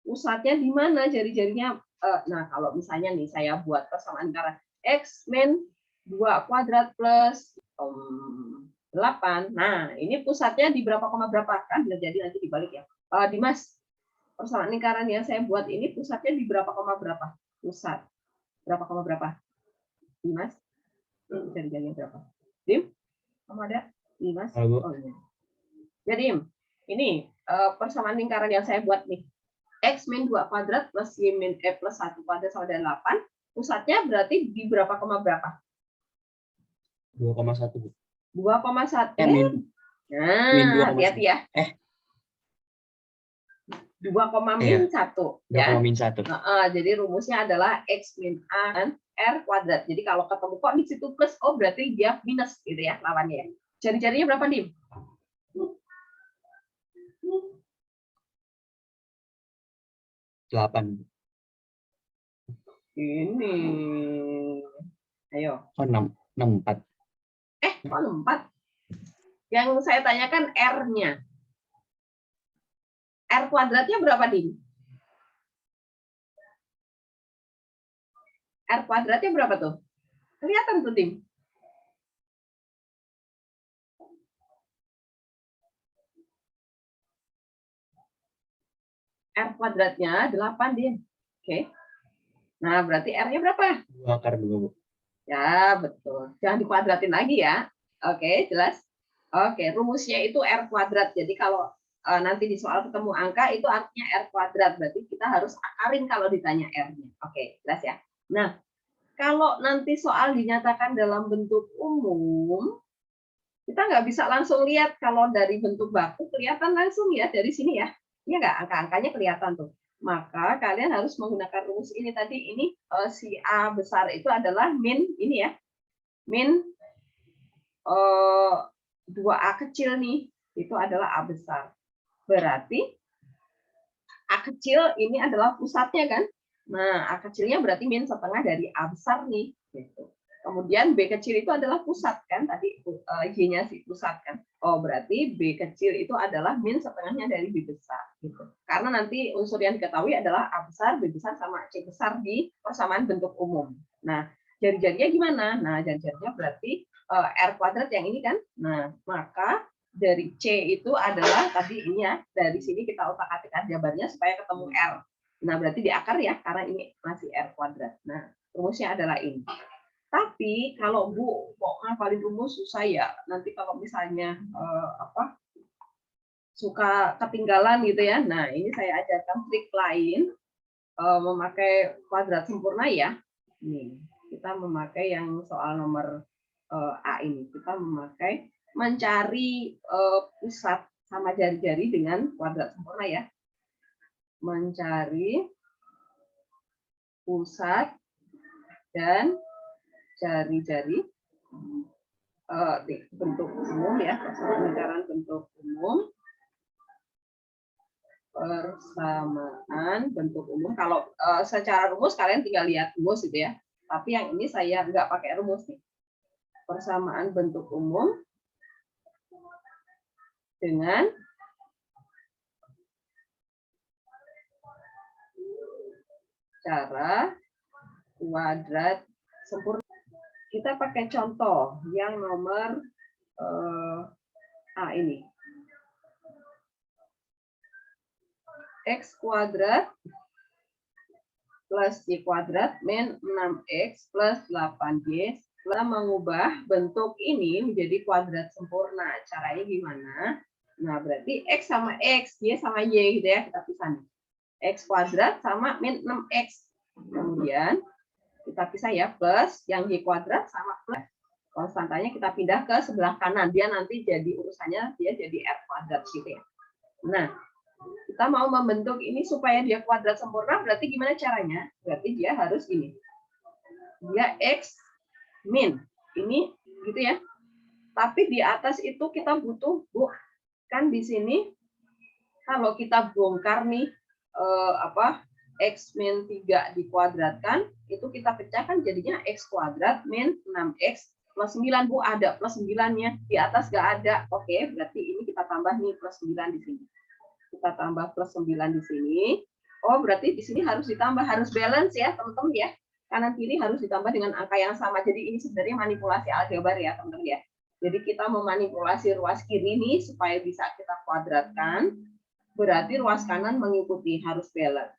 pusatnya di mana jari-jarinya. Nah, kalau misalnya nih saya buat persamaan lingkaran X min 2 kuadrat plus 8. Nah, ini pusatnya di berapa koma berapa kan bisa jadi nanti dibalik ya. Dimas, persamaan lingkaran yang saya buat ini pusatnya di berapa koma berapa? Pusat berapa koma berapa? Dimas, jari-jarinya berapa? Dim, kamu ada? Dimas? Oh iya. Jadi ini persamaan lingkaran yang saya buat nih. X min 2 kuadrat plus Y min plus 1 kuadrat sama dengan 8. Pusatnya berarti di berapa koma berapa? 2,1. 2,1. Nah, hati-hati ya. 2, min 1. Ya. 2, min 1. Jadi rumusnya adalah X min A dan R kuadrat. Jadi kalau ketemu kok di situ plus, berarti dia minus gitu ya lawannya. Jari-jarinya berapa, Dim? 8. Ini. Ayo. 6, 4. Kok 4? Yang saya tanyakan R-nya. R kuadratnya berapa, Dim? R kuadratnya berapa tuh? Kelihatan tuh, Dim? R kuadratnya 8, Dim. Oke. Nah, berarti R-nya berapa? 2 akar 2, Bu. Ya, betul. Jangan dikuadratin lagi ya. Oke, jelas. Oke, rumusnya itu R kuadrat. Jadi kalau nanti di soal ketemu angka itu artinya R kuadrat. Berarti kita harus akarin kalau ditanya R-nya. Oke, jelas ya. Nah, kalau nanti soal dinyatakan dalam bentuk umum, kita nggak bisa langsung lihat kalau dari bentuk baku kelihatan langsung ya dari sini ya. Iya nggak? Angka-angkanya kelihatan tuh. Maka kalian harus menggunakan rumus ini tadi. Ini si A besar itu adalah min ini ya. Min 2A kecil nih. Itu adalah A besar. Berarti A kecil ini adalah pusatnya kan? Nah, A kecilnya berarti min setengah dari A besar nih. Gitu. Kemudian B kecil itu adalah pusat kan? Tadi Y-nya si pusat kan? Oh, berarti B kecil itu adalah min setengahnya dari B besar. Gitu. Karena nanti unsur yang diketahui adalah A besar, B besar, sama C besar di persamaan bentuk umum. Nah, jari-jarinya gimana? Nah, jari-jarinya berarti R kuadrat yang ini kan? Nah, maka dari C itu adalah tadi ini ya, dari sini kita otak-atik jabarnya supaya ketemu R. Nah, berarti di akar ya, karena ini masih R kuadrat. Nah, rumusnya adalah ini. Tapi kalau Bu mau ngafalin rumus susah ya. Nanti kalau misalnya suka ketinggalan gitu ya. Nah, ini saya ajarkan trik lain memakai kuadrat sempurna ya. Nih, kita memakai yang soal nomor A ini. Kita memakai mencari pusat sama jari-jari dengan kuadrat sempurna ya. Mencari pusat dan jari-jari bentuk umum ya, lingkaran bentuk umum, persamaan bentuk umum. Kalau secara rumus kalian tinggal lihat rumus gitu ya. Tapi yang ini saya nggak pakai rumus nih. Persamaan bentuk umum dengan cara kuadrat sempurna. Kita pakai contoh yang nomor A ini. X kuadrat plus Y kuadrat min 6X plus 8Y. Setelah mengubah bentuk ini menjadi kuadrat sempurna. Caranya gimana? Nah, berarti X sama X, Y sama Y gitu ya, kita pisah nih. X kuadrat sama min 6X. Kemudian kita pisah ya, plus yang Y kuadrat sama plus. Konstantanya kita pindah ke sebelah kanan. Dia nanti jadi urusannya, dia jadi R kuadrat gitu ya. Nah, kita mau membentuk ini supaya dia kuadrat sempurna, berarti gimana caranya? Berarti dia harus ini. Dia X min. Ini gitu ya. Tapi di atas itu kita butuh, Bu, kan di sini kalau kita bongkar nih X min 3 dikuadratkan, itu kita pecahkan jadinya X kuadrat min 6X plus 9, Bu, ada plus 9-nya. Di atas nggak ada. Oke, berarti ini kita tambah nih plus 9 di sini. Kita tambah plus 9 di sini. Oh, berarti di sini harus ditambah, harus balance ya, teman-teman ya. Kanan kiri harus ditambah dengan angka yang sama. Jadi ini sebenarnya manipulasi aljabar ya, teman-teman ya. Jadi kita memanipulasi ruas kiri ini supaya bisa kita kuadratkan. Berarti ruas kanan mengikuti, harus balance.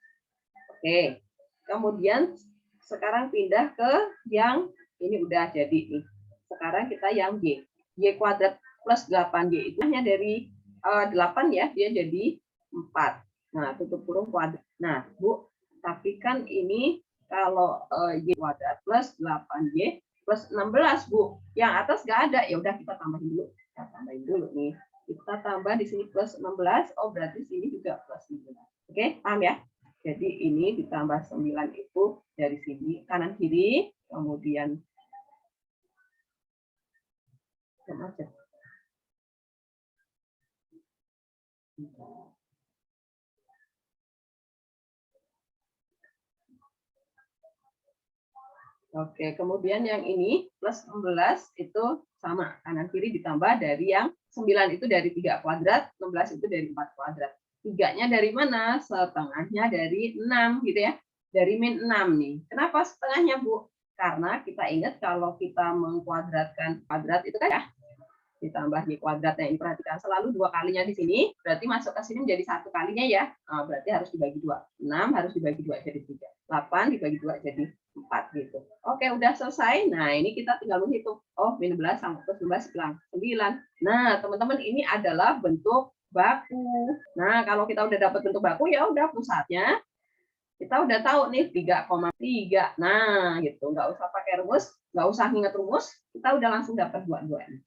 Oke. Kemudian sekarang pindah ke yang ini udah jadi nih. Sekarang kita yang Y. Y kuadrat plus 8Y itu hanya dari 8 ya, dia jadi 4. Nah, tutup kurung kuadrat. Nah, Bu, tapi kan ini kalau Y kuadrat plus 8Y plus 16, Bu. Yang atas nggak ada. Ya udah kita tambahin dulu. Kita tambahin dulu nih. Kita tambah di sini plus 16. Oh, berarti sini juga plus 19. Oke, paham ya? Jadi ini ditambah 9 itu dari sini kanan kiri, kemudian oke, kemudian yang ini plus 16 itu sama, kanan kiri ditambah dari yang 9 itu dari 3 kuadrat, 16 itu dari 4 kuadrat. 3-nya dari mana? Setengahnya dari 6 gitu ya. Dari min 6 nih. Kenapa setengahnya, Bu? Karena kita ingat kalau kita mengkuadratkan kuadrat itu kan ya, ditambah Y kuadrat. Nah, ini perhatikan selalu 2 kalinya di sini, berarti masuk ke sini menjadi 1 kalinya ya. Nah, berarti harus dibagi 2. 6 harus dibagi 2 jadi 3. 8 dibagi 2 jadi 4 gitu. Oke, udah selesai. Nah, ini kita tinggal menghitung. Oh, min 11 sama plus 12 bilang 9. Nah, teman-teman ini adalah bentuk baku. Nah, kalau kita udah dapat bentuk baku ya udah pusatnya kita udah tahu nih 3,3. Nah, gitu. Nggak usah pakai rumus, nggak usah ingat rumus, kita udah langsung dapat dua-duanya.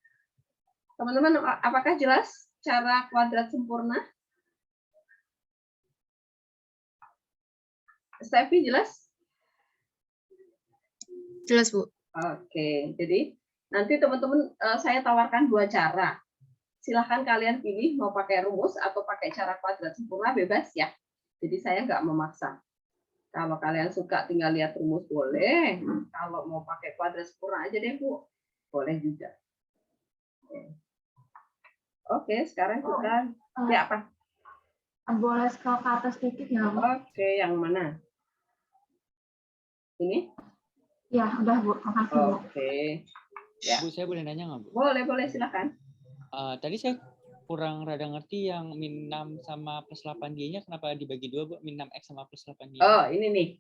Teman-teman, apakah jelas cara kuadrat sempurna? Steffi jelas? Jelas, Bu. Oke, jadi nanti teman-teman saya tawarkan 2 cara. Silahkan kalian pilih mau pakai rumus atau pakai cara kuadrat sempurna, bebas ya. Jadi saya nggak memaksa. Kalau kalian suka tinggal lihat rumus boleh. Kalau mau pakai kuadrat sempurna aja deh, Bu. Boleh juga. Oke, sekarang kita ya apa? Boleh scroll ke atas sedikit ya, Bu? Oke, yang mana? Ini? Ya, udah, Bu. Makasih, Bu. Oke. Ya. Bu, saya boleh nanya nggak, Bu? Boleh, silakan. Tadi saya kurang rada ngerti yang min 6 sama plus 8Y-nya kenapa dibagi 2, Bu? Min 6X sama plus 8Y. Oh, ini nih.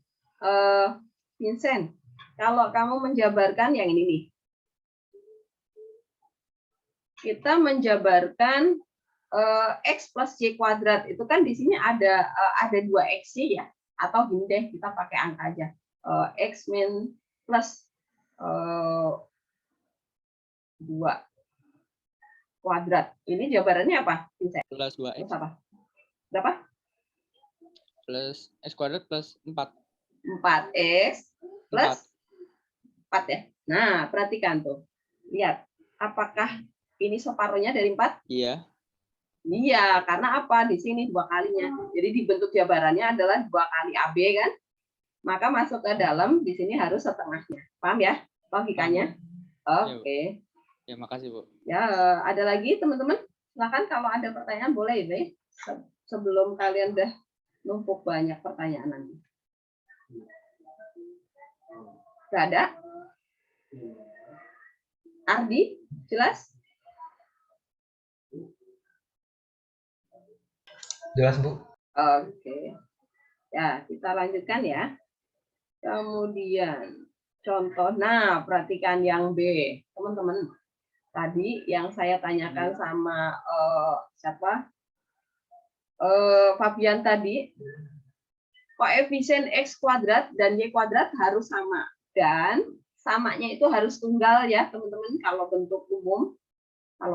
Vincent, kalau kamu menjabarkan yang ini nih. Kita menjabarkan X plus Y kuadrat. Itu kan di sini ada 2X-nya ya. Atau gini deh, kita pakai angka aja. X min plus 2 kuadrat. Ini jabarannya apa? Vincent? Plus 2X. Plus apa? Berapa? Plus X kuadrat plus 4. 4X plus 4 ya. Nah, perhatikan tuh. Lihat, apakah ini separuhnya dari 4? Iya. Iya, karena apa? Di sini 2 kalinya. Jadi dibentuk jabarannya adalah 2 kali AB kan? Maka masuk ke dalam, di sini harus setengahnya. Paham ya logikanya? Oke. Ya, makasih, Bu. Ya, ada lagi teman-teman? Silakan kalau ada pertanyaan boleh deh. Sebelum kalian udah numpuk banyak pertanyaan nanti. Gak ada? Ardi, jelas? Jelas, Bu. Oke. Ya, kita lanjutkan ya. Kemudian contoh. Nah, perhatikan yang B. Teman-teman, tadi yang saya tanyakan sama siapa? Fabian tadi, koefisien X kuadrat dan Y kuadrat harus sama. Dan samanya itu harus tunggal ya, teman-teman. Kalau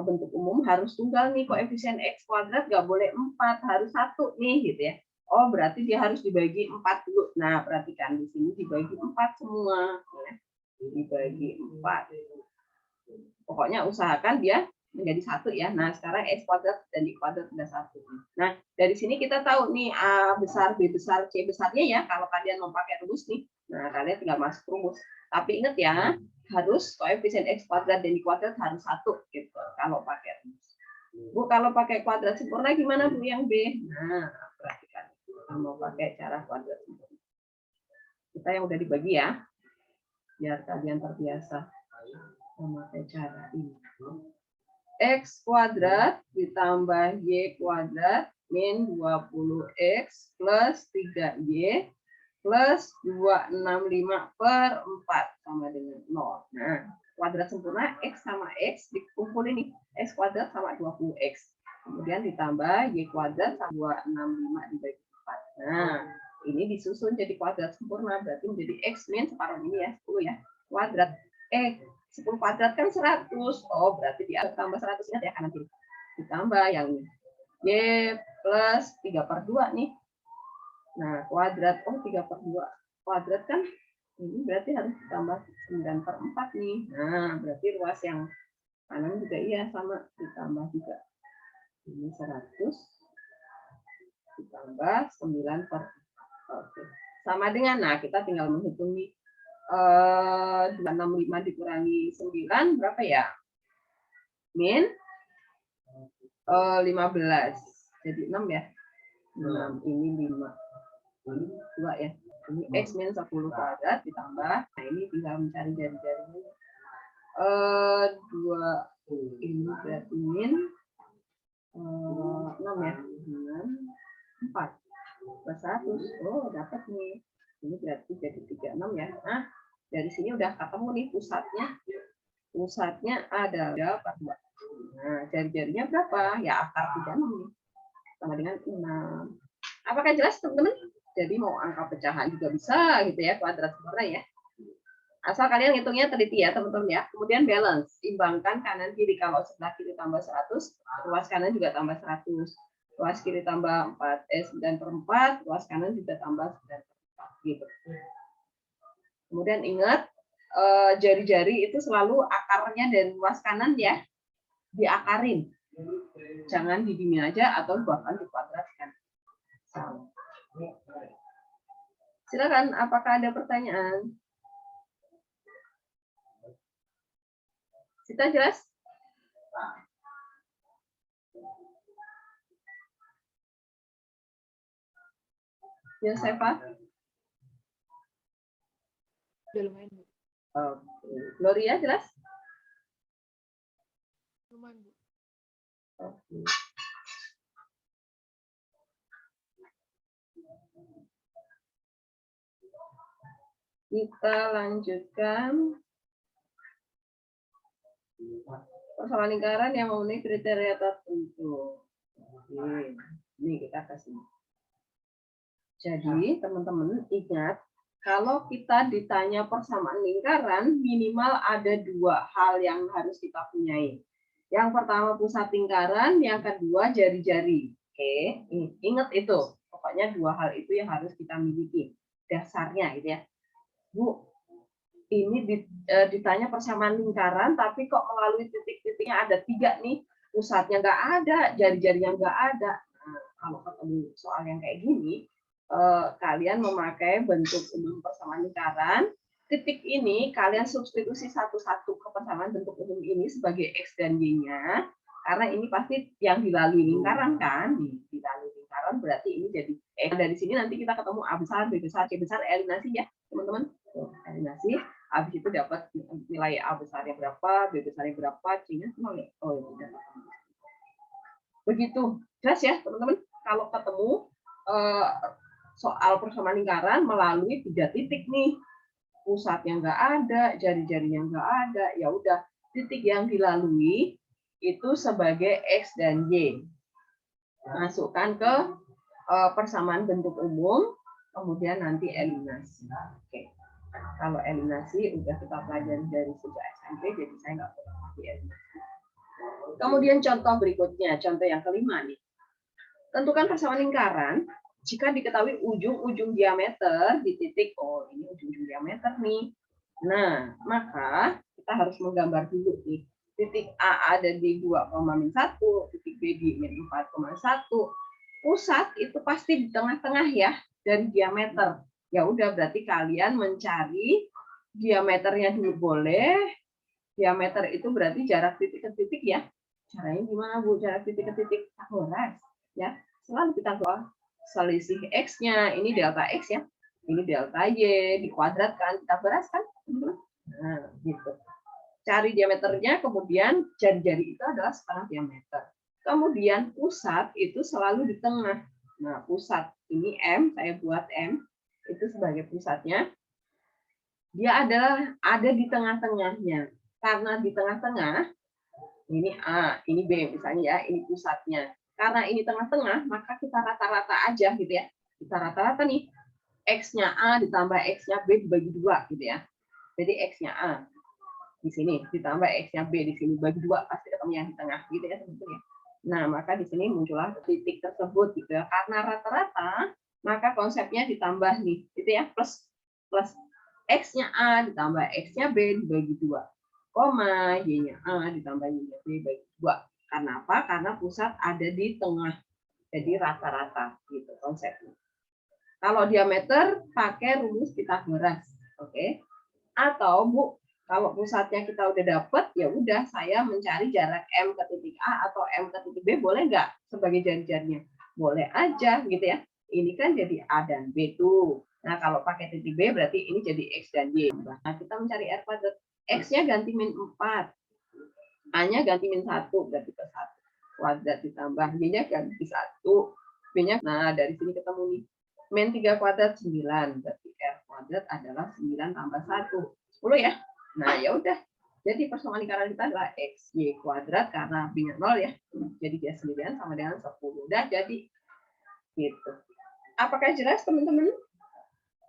bentuk umum harus tunggal nih, koefisien X kuadrat nggak boleh 4, harus 1 nih gitu ya. Oh, berarti dia harus dibagi 4 dulu. Nah, perhatikan di sini dibagi 4 semua. Ya. Dibagi 4. Pokoknya usahakan dia menjadi 1 ya. Nah, sekarang X kuadrat dan Y kuadrat sudah 1. Nah, dari sini kita tahu nih A besar, B besar, C besarnya ya. Kalau kalian mau pakai rumus nih. Nah, kalian tinggal masuk rumus. Tapi ingat ya, harus koefisien X kuadrat dan Y kuadrat harus 1 gitu. Kalau pakai rumus. Bu, kalau pakai kuadrat sempurna gimana Bu yang B? Nah, perhatikan. Kita mau pakai cara kuadrat sempurna. Kita yang udah dibagi ya. Biar kalian terbiasa memakai cara ini. X kuadrat ditambah Y kuadrat min 20X plus 3Y plus 265 per 4 sama dengan 0. Nah, kuadrat sempurna X sama X dikumpulin nih. X kuadrat sama 20X. Kemudian ditambah Y kuadrat sama 265 dibagi 4. Nah, ini disusun jadi kuadrat sempurna. Berarti menjadi X min separuh ini ya, 10 ya. Kuadrat. 10 kuadrat kan 100. Oh, berarti dia tambah 100 ingat ya kanan kiri. Ditambah yang ini. Y plus 3/2 nih. Nah, kuadrat. Oh, 3/2. Kuadrat kan ini berarti harus ditambah 9/4 nih. Nah, berarti ruas yang kanan juga iya sama ditambah juga. Ini 100 ditambah 9/4. Oke. Sama dengan, nah kita tinggal menghitung nih. 265 dikurangi 9 berapa ya? Min 15. Jadi 6 ya. 6 ini 5. Ini 2 ya. Ini X min 10 kuadrat ditambah. Nah, ini tinggal mencari jari-jarinya. 2 Ini berarti min 6 ya. 6, 4 plus 100. Oh, dapat nih. Ini berarti jadi 36 ya. Nah, dari sini udah ketemu nih pusatnya. Pusatnya ada berapa? Nah, jari-jarinya berapa? Ya akar 36 nih. Sama dengan 6. Apakah jelas teman-teman? Jadi mau angka pecahan juga bisa gitu ya, kuadrat sempurna ya. Asal kalian hitungnya teliti ya teman-teman ya. Kemudian balance, imbangkan kanan kiri. Kalau sebelah kiri tambah 100, ruas kanan juga tambah 100. Ruas kiri tambah 9/4, ruas kanan juga tambah 9/4 gitu. Kemudian ingat jari-jari itu selalu akarnya dari ruas kanan ya, diakarin. Jangan didimi aja atau bahkan dikuadratkan. Silakan, apakah ada pertanyaan? Kita jelas? Yosefa? Udah lumayan, Bu. Oke. Gloria jelas? Lumayan, Bu. Oke. Kita lanjutkan persoalan lingkaran yang memenuhi kriteria tertentu. Oke. Ini kita kasih. Jadi teman-teman ingat, kalau kita ditanya persamaan lingkaran, minimal ada 2 hal yang harus kita punyai. Yang pertama pusat lingkaran, yang kedua jari-jari. Oke, ingat itu. Pokoknya 2 hal itu yang harus kita miliki. Dasarnya gitu ya. Bu, ini ditanya persamaan lingkaran, tapi kok melalui titik-titiknya ada 3 nih. Pusatnya nggak ada, jari-jarinya nggak ada. Nah, kalau ketemu soal yang kayak gini, kalian memakai bentuk umum persamaan lingkaran. Titik ini kalian substitusi satu-satu ke persamaan bentuk umum ini sebagai X dan Y-nya. Karena ini pasti yang dilalui lingkaran kan. Dilalui lingkaran berarti ini jadi X. Dari sini nanti kita ketemu A besar, B besar, C besar, eliminasi ya teman-teman. Eliminasi. Habis itu dapat nilai A besarnya berapa, B besarnya berapa, C-nya 0 ya. Oh, tidak. Begitu. Jelas ya teman-teman. Kalau ketemu soal persamaan lingkaran melalui 3 titik nih, pusatnya nggak ada, jari-jarinya nggak ada, ya udah titik yang dilalui itu sebagai X dan Y. Masukkan ke persamaan bentuk umum, kemudian nanti eliminasi. Oke. Kalau eliminasi udah kita pelajari dari sejak SMP, jadi saya nggak perlu lagi eliminasi. Kemudian contoh berikutnya, contoh yang kelima nih. Tentukan persamaan lingkaran jika diketahui ujung-ujung diameter di titik, oh ini ujung-ujung diameter nih. Nah, maka kita harus menggambar dulu nih. Titik A ada di 2,-1, titik B di -4,1. Pusat itu pasti di tengah-tengah ya dari diameter. Ya udah berarti kalian mencari diameternya dulu boleh. Diameter itu berarti jarak titik ke titik ya. Caranya gimana Bu? Jarak titik ke titik Pythagoras ya. Selalu kita selisih X-nya, ini delta X ya, ini delta Y, dikuadratkan, kita bereskan. Nah, gitu. Cari diameternya, kemudian jari-jari itu adalah setengah diameter. Kemudian pusat itu selalu di tengah. Nah, pusat ini M, saya buat M, itu sebagai pusatnya. Dia adalah ada di tengah-tengahnya. Karena di tengah-tengah, ini A, ini B misalnya ya, ini pusatnya. Karena ini tengah-tengah, maka kita rata-rata aja gitu ya. Kita rata-rata nih, X-nya A ditambah X-nya B dibagi 2 gitu ya. Jadi X-nya A di sini ditambah X-nya B di sini bagi 2 pasti ketemu yang di tengah gitu ya sebetulnya. Nah, maka di sini muncullah titik tersebut gitu ya. Karena rata-rata, maka konsepnya ditambah nih, gitu ya, plus X-nya A ditambah X-nya B dibagi 2, koma Y-nya A ditambah Y-nya B dibagi 2. Karena apa? Karena pusat ada di tengah. Jadi rata-rata gitu konsepnya. Kalau diameter pakai rumus Pythagoras, oke? Atau Bu, kalau pusatnya kita udah dapet, ya udah saya mencari jarak M ke titik A atau M ke titik B, boleh nggak sebagai jari-jarinya? Boleh aja gitu ya. Ini kan jadi A dan B tuh. Nah, kalau pakai titik B berarti ini jadi X dan Y. Nah, kita mencari R kuadrat. X-nya ganti -4. A-nya ganti min 1, berarti ke 1. Kuadrat ditambah B-nya ganti 1. B-nya, nah dari sini ketemu nih. Min 3 kuadrat 9, berarti R kuadrat adalah 9 tambah 1. 10 ya. Nah ya udah. Jadi persamaan lingkaran kita adalah XY kuadrat karena B-nya 0 ya. Jadi dia sendirian sama dengan 10. Udah jadi gitu. Apakah jelas teman-teman?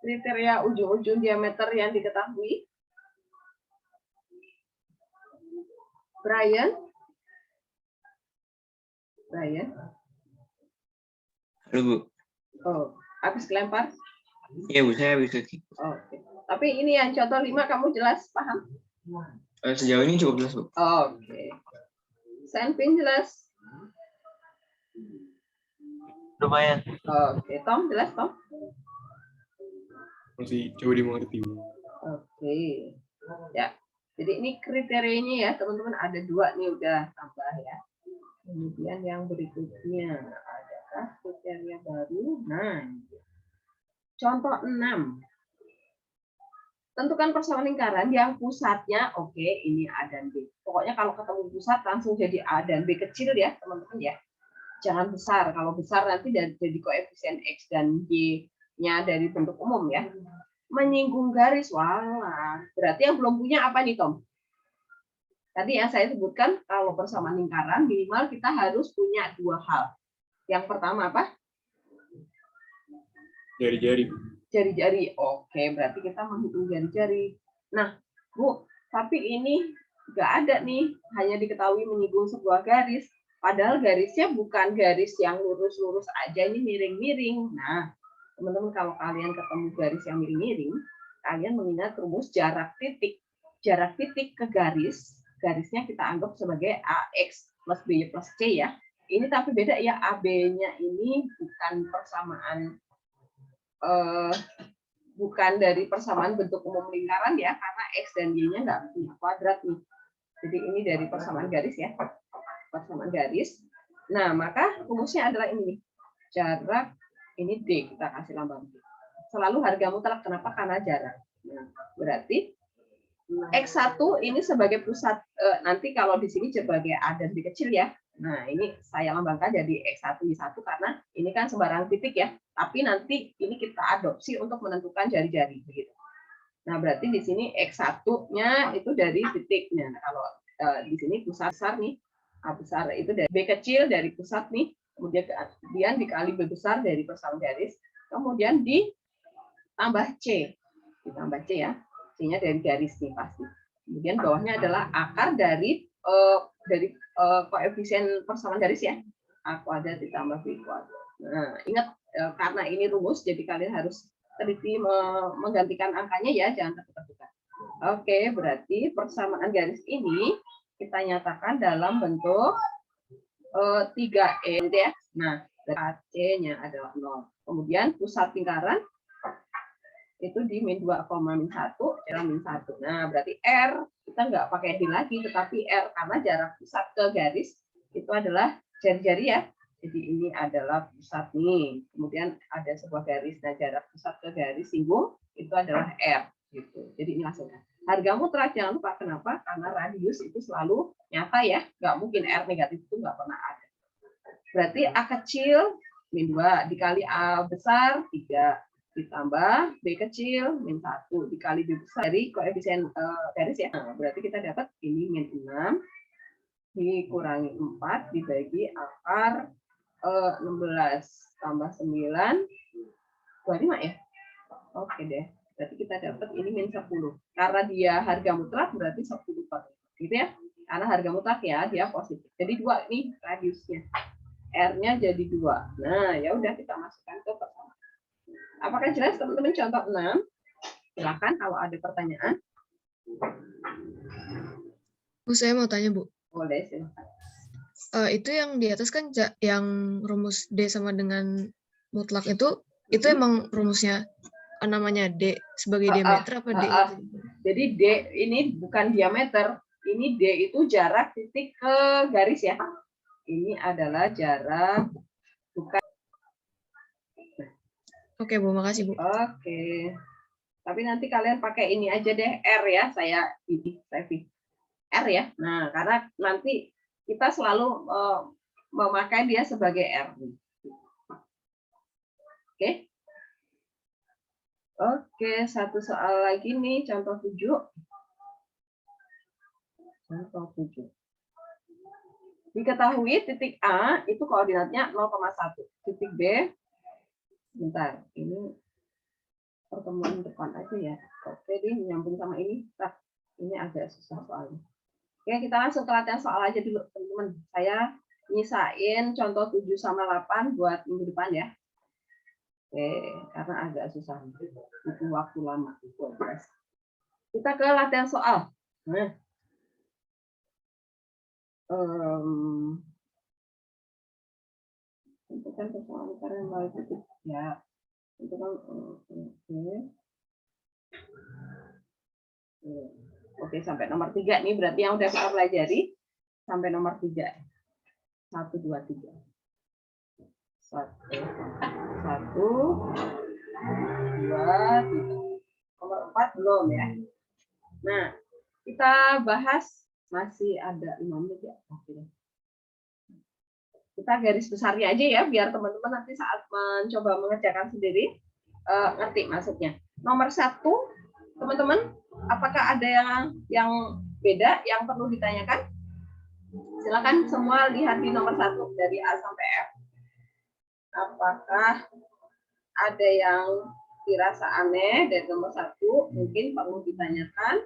Kriteria ujung-ujung diameter yang diketahui? Brian? Halo Bu. Oh, habis kelempar? Iya Bu, saya bisa. Oke. Tapi ini yang contoh 5 kamu jelas paham? Sejauh ini cukup jelas Bu. Oke. Senpin jelas? Lumayan. Oke. Tom jelas Tom? Masih coba dimengerti. Oke. Ya. Jadi ini kriterianya ya teman-teman, ada 2 nih udah tambah ya. Kemudian yang berikutnya adakah kriteria baru? Nah, contoh 6. Tentukan persamaan lingkaran yang pusatnya, oke, ini A dan B. Pokoknya kalau ketemu pusat langsung jadi A dan B kecil ya, teman-teman ya. Jangan besar. Kalau besar nanti jadi koefisien X dan Y-nya dari bentuk umum ya. Menyinggung garis, wah. Berarti yang belum punya apa nih, Tom? Tadi yang saya sebutkan, kalau persamaan lingkaran minimal kita harus punya 2 hal. Yang pertama apa? Jari-jari. Jari-jari. Oke, berarti kita menghitung jari-jari. Nah, Bu, tapi ini nggak ada nih, hanya diketahui menyinggung sebuah garis. Padahal garisnya bukan garis yang lurus-lurus aja, ini miring-miring. Nah, teman-teman kalau kalian ketemu garis yang miring-miring, kalian mengingat rumus jarak titik. Jarak titik ke garis, garisnya kita anggap sebagai AX plus BY plus C ya. Ini tapi beda ya, AB-nya ini bukan persamaan bukan dari persamaan bentuk umum lingkaran ya, karena X dan Y-nya nggak punya kuadrat nih. Jadi ini dari persamaan garis ya, persamaan garis. Nah, maka rumusnya adalah ini, jarak ini D, kita kasih lambang D. Selalu harga mutlak, kenapa? Karena jarak. Nah, berarti X1 ini sebagai pusat, nanti kalau di sini sebagai A dan B kecil ya. Nah, ini saya lambangkan jadi X1, Y1 karena ini kan sembarang titik ya. Tapi nanti ini kita adopsi untuk menentukan jari-jari begitu. Nah, berarti di sini X1-nya itu dari titiknya. Nah, kalau di sini pusat besar nih, A besar itu dari B kecil dari pusat nih, kemudian dikali B besar dari persamaan garis, kemudian ditambah C. Ditambah C ya. C-nya dari garis nih pasti. Kemudian bawahnya adalah akar dari koefisien persamaan garis ya. A kuadrat ditambah B kuadrat. Nah, ingat karena ini rumus, jadi kalian harus teliti menggantikan angkanya ya, jangan tertukar-tukar. Oke, berarti persamaan garis ini kita nyatakan dalam bentuk 3E ya. Nah, AC-nya adalah 0. Kemudian pusat lingkaran itu di min 2, min 1, adalah min 1. Nah, berarti R kita nggak pakai D lagi, tetapi R karena jarak pusat ke garis itu adalah jari-jari ya. Jadi ini adalah pusat nih. Kemudian ada sebuah garis, nah jarak pusat ke garis singgung itu adalah R. Gitu. Jadi ini hasilnya. Harga mutlak jangan lupa, kenapa? Karena radius itu selalu nyata ya. Nggak mungkin R negatif itu nggak pernah ada. Berarti A kecil min 2 dikali A besar 3. Ditambah B kecil min 1 dikali B besar dari koefisien garis ya. Nah, berarti kita dapat ini min 6 dikurangi 4 dibagi akar 16 tambah 9 25 ya. Oke deh. Berarti kita dapat ini min 10. Karena dia harga mutlak berarti 10 gitu ya. Karena harga mutlak ya, dia positif. Jadi 2 nih radiusnya. R-nya jadi 2. Nah, ya udah kita masukkan ke persamaan. Apakah jelas teman-teman contoh 6? Silakan kalau ada pertanyaan. Bu, saya mau tanya, Bu. Boleh, silakan. Itu yang di atas kan yang rumus D sama dengan mutlak itu emang rumusnya namanya D sebagai diameter apa D? Jadi D ini bukan diameter, ini D itu jarak titik ke garis ya. Ini adalah jarak bukan. Oke, Bu, makasih, Bu. Oke. Tapi nanti kalian pakai ini aja deh, R ya, saya ini. R ya. Nah, karena nanti kita selalu memakai dia sebagai R. Oke. Oke, satu soal lagi nih, contoh 7. Contoh 7. Diketahui titik A itu koordinatnya 0,1. Titik B, bentar, ini pertemuan depan aja ya. Oke, ini nyambung sama ini. Nah, ini agak susah soalnya. Oke, kita langsung ke latihan soal aja dulu, teman-teman. Saya nyisain contoh 7 sama 8 buat minggu depan ya. Oke, karena agak susah. Butuh waktu lama. Kita ke latihan soal. Nah, tentukan persoalan karena melalui titik ya. Tentukan oke, sampai nomor 3 nih berarti yang udah kita pelajari sampai nomor 3. 1 2 3. 1 2 3. Nomor 4 belum ya. Nah, kita bahas masih ada 5 menit ya. Oke. Kita garis besarnya aja ya, biar teman-teman nanti saat mencoba mengerjakan sendiri ngerti maksudnya. Nomor 1, teman-teman, apakah ada yang beda yang perlu ditanyakan? Silakan semua lihat di nomor 1 dari A sampai F. Apakah ada yang dirasa aneh dari nomor 1? Mungkin perlu ditanyakan.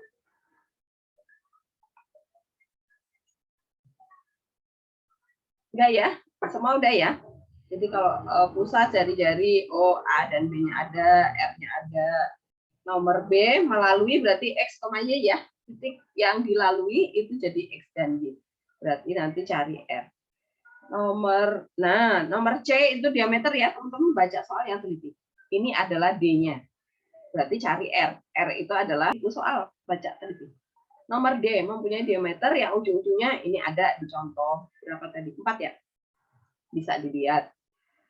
Enggak ya? Semua udah ya? Jadi kalau pusat jari-jari, A dan B-nya ada, R-nya ada. Nomor B melalui berarti X, Y ya. Titik yang dilalui itu jadi X dan Y. Berarti nanti cari R. Nomor C itu diameter ya, teman-teman baca soal yang teliti. Ini adalah D-nya. Berarti cari R. R itu adalah itu soal, baca teliti. Nomor D mempunyai diameter yang ujung-ujungnya ini ada di contoh berapa tadi? 4 ya. Bisa dilihat.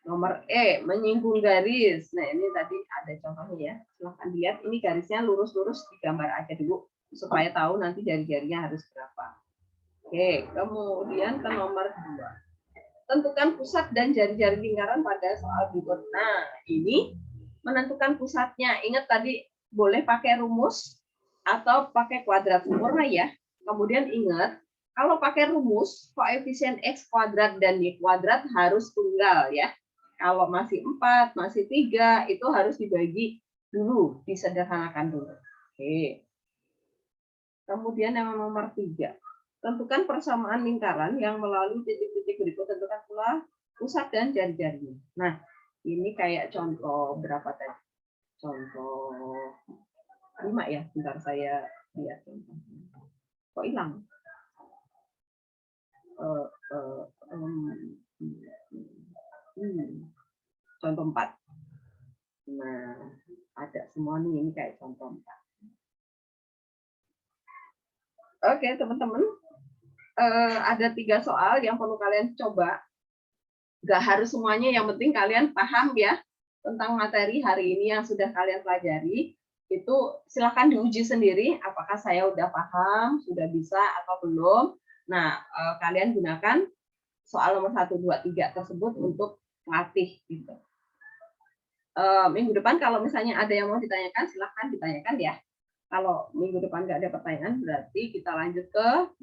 Nomor E menyinggung garis. Nah, ini tadi ada contohnya ya. Silahkan lihat ini garisnya lurus-lurus digambar aja dulu supaya tahu nanti jari-jarinya harus berapa. Oke, kemudian ke nomor 2. Tentukan pusat dan jari-jari lingkaran pada soal berikut. Nah, ini menentukan pusatnya. Ingat tadi boleh pakai rumus atau pakai kuadrat sempurna ya. Kemudian ingat, kalau pakai rumus, koefisien X kuadrat dan Y kuadrat harus tunggal ya. Kalau masih 4, masih 3, itu harus dibagi dulu, disederhanakan dulu. Oke. Kemudian yang nomor 3. Tentukan persamaan lingkaran yang melalui titik-titik berikut. Tentukan pula pusat dan jari-jarinya. Nah, ini kayak contoh berapa tadi? Contoh 5 ya, bentar saya lihat. Kok hilang? Contoh 4. Nah, ada semua nih, ini kayak contoh 4. Oke, teman-teman. Ada 3 soal yang perlu kalian coba. Nggak harus semuanya, yang penting kalian paham ya tentang materi hari ini yang sudah kalian pelajari. Itu silakan diuji sendiri apakah saya udah paham, sudah bisa atau belum. Nah, kalian gunakan soal nomor 1, 2, 3 tersebut untuk melatih gitu. Minggu depan kalau misalnya ada yang mau ditanyakan, silakan ditanyakan ya. Kalau minggu depan nggak ada pertanyaan, berarti kita lanjut ke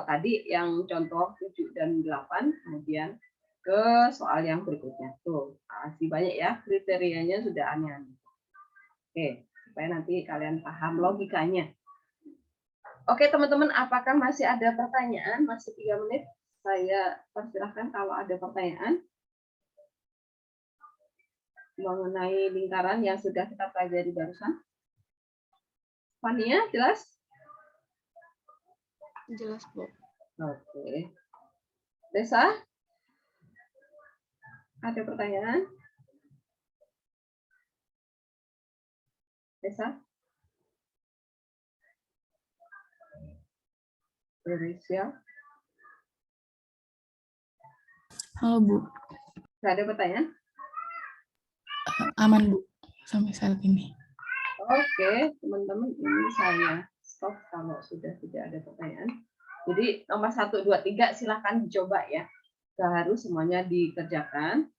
tadi yang contoh 7 dan 8, kemudian ke soal yang berikutnya. Tuh, masih banyak ya kriterianya, sudah aneh-aneh. Oke, supaya nanti kalian paham logikanya. Oke, teman-teman, apakah masih ada pertanyaan? Masih 3 menit. Saya persilahkan kalau ada pertanyaan mengenai lingkaran yang sudah kita pelajari barusan. Fania, jelas? Jelas, Bu. Oke. Desa? Ada pertanyaan? Desa? Indonesia? Halo Bu, Nggak ada pertanyaan? aman Bu sampai saat ini. Oke, teman-teman, ini saya stop kalau sudah tidak ada pertanyaan. Jadi nomor 1, 2, 3 silakan dicoba ya. Nggak harus semuanya dikerjakan.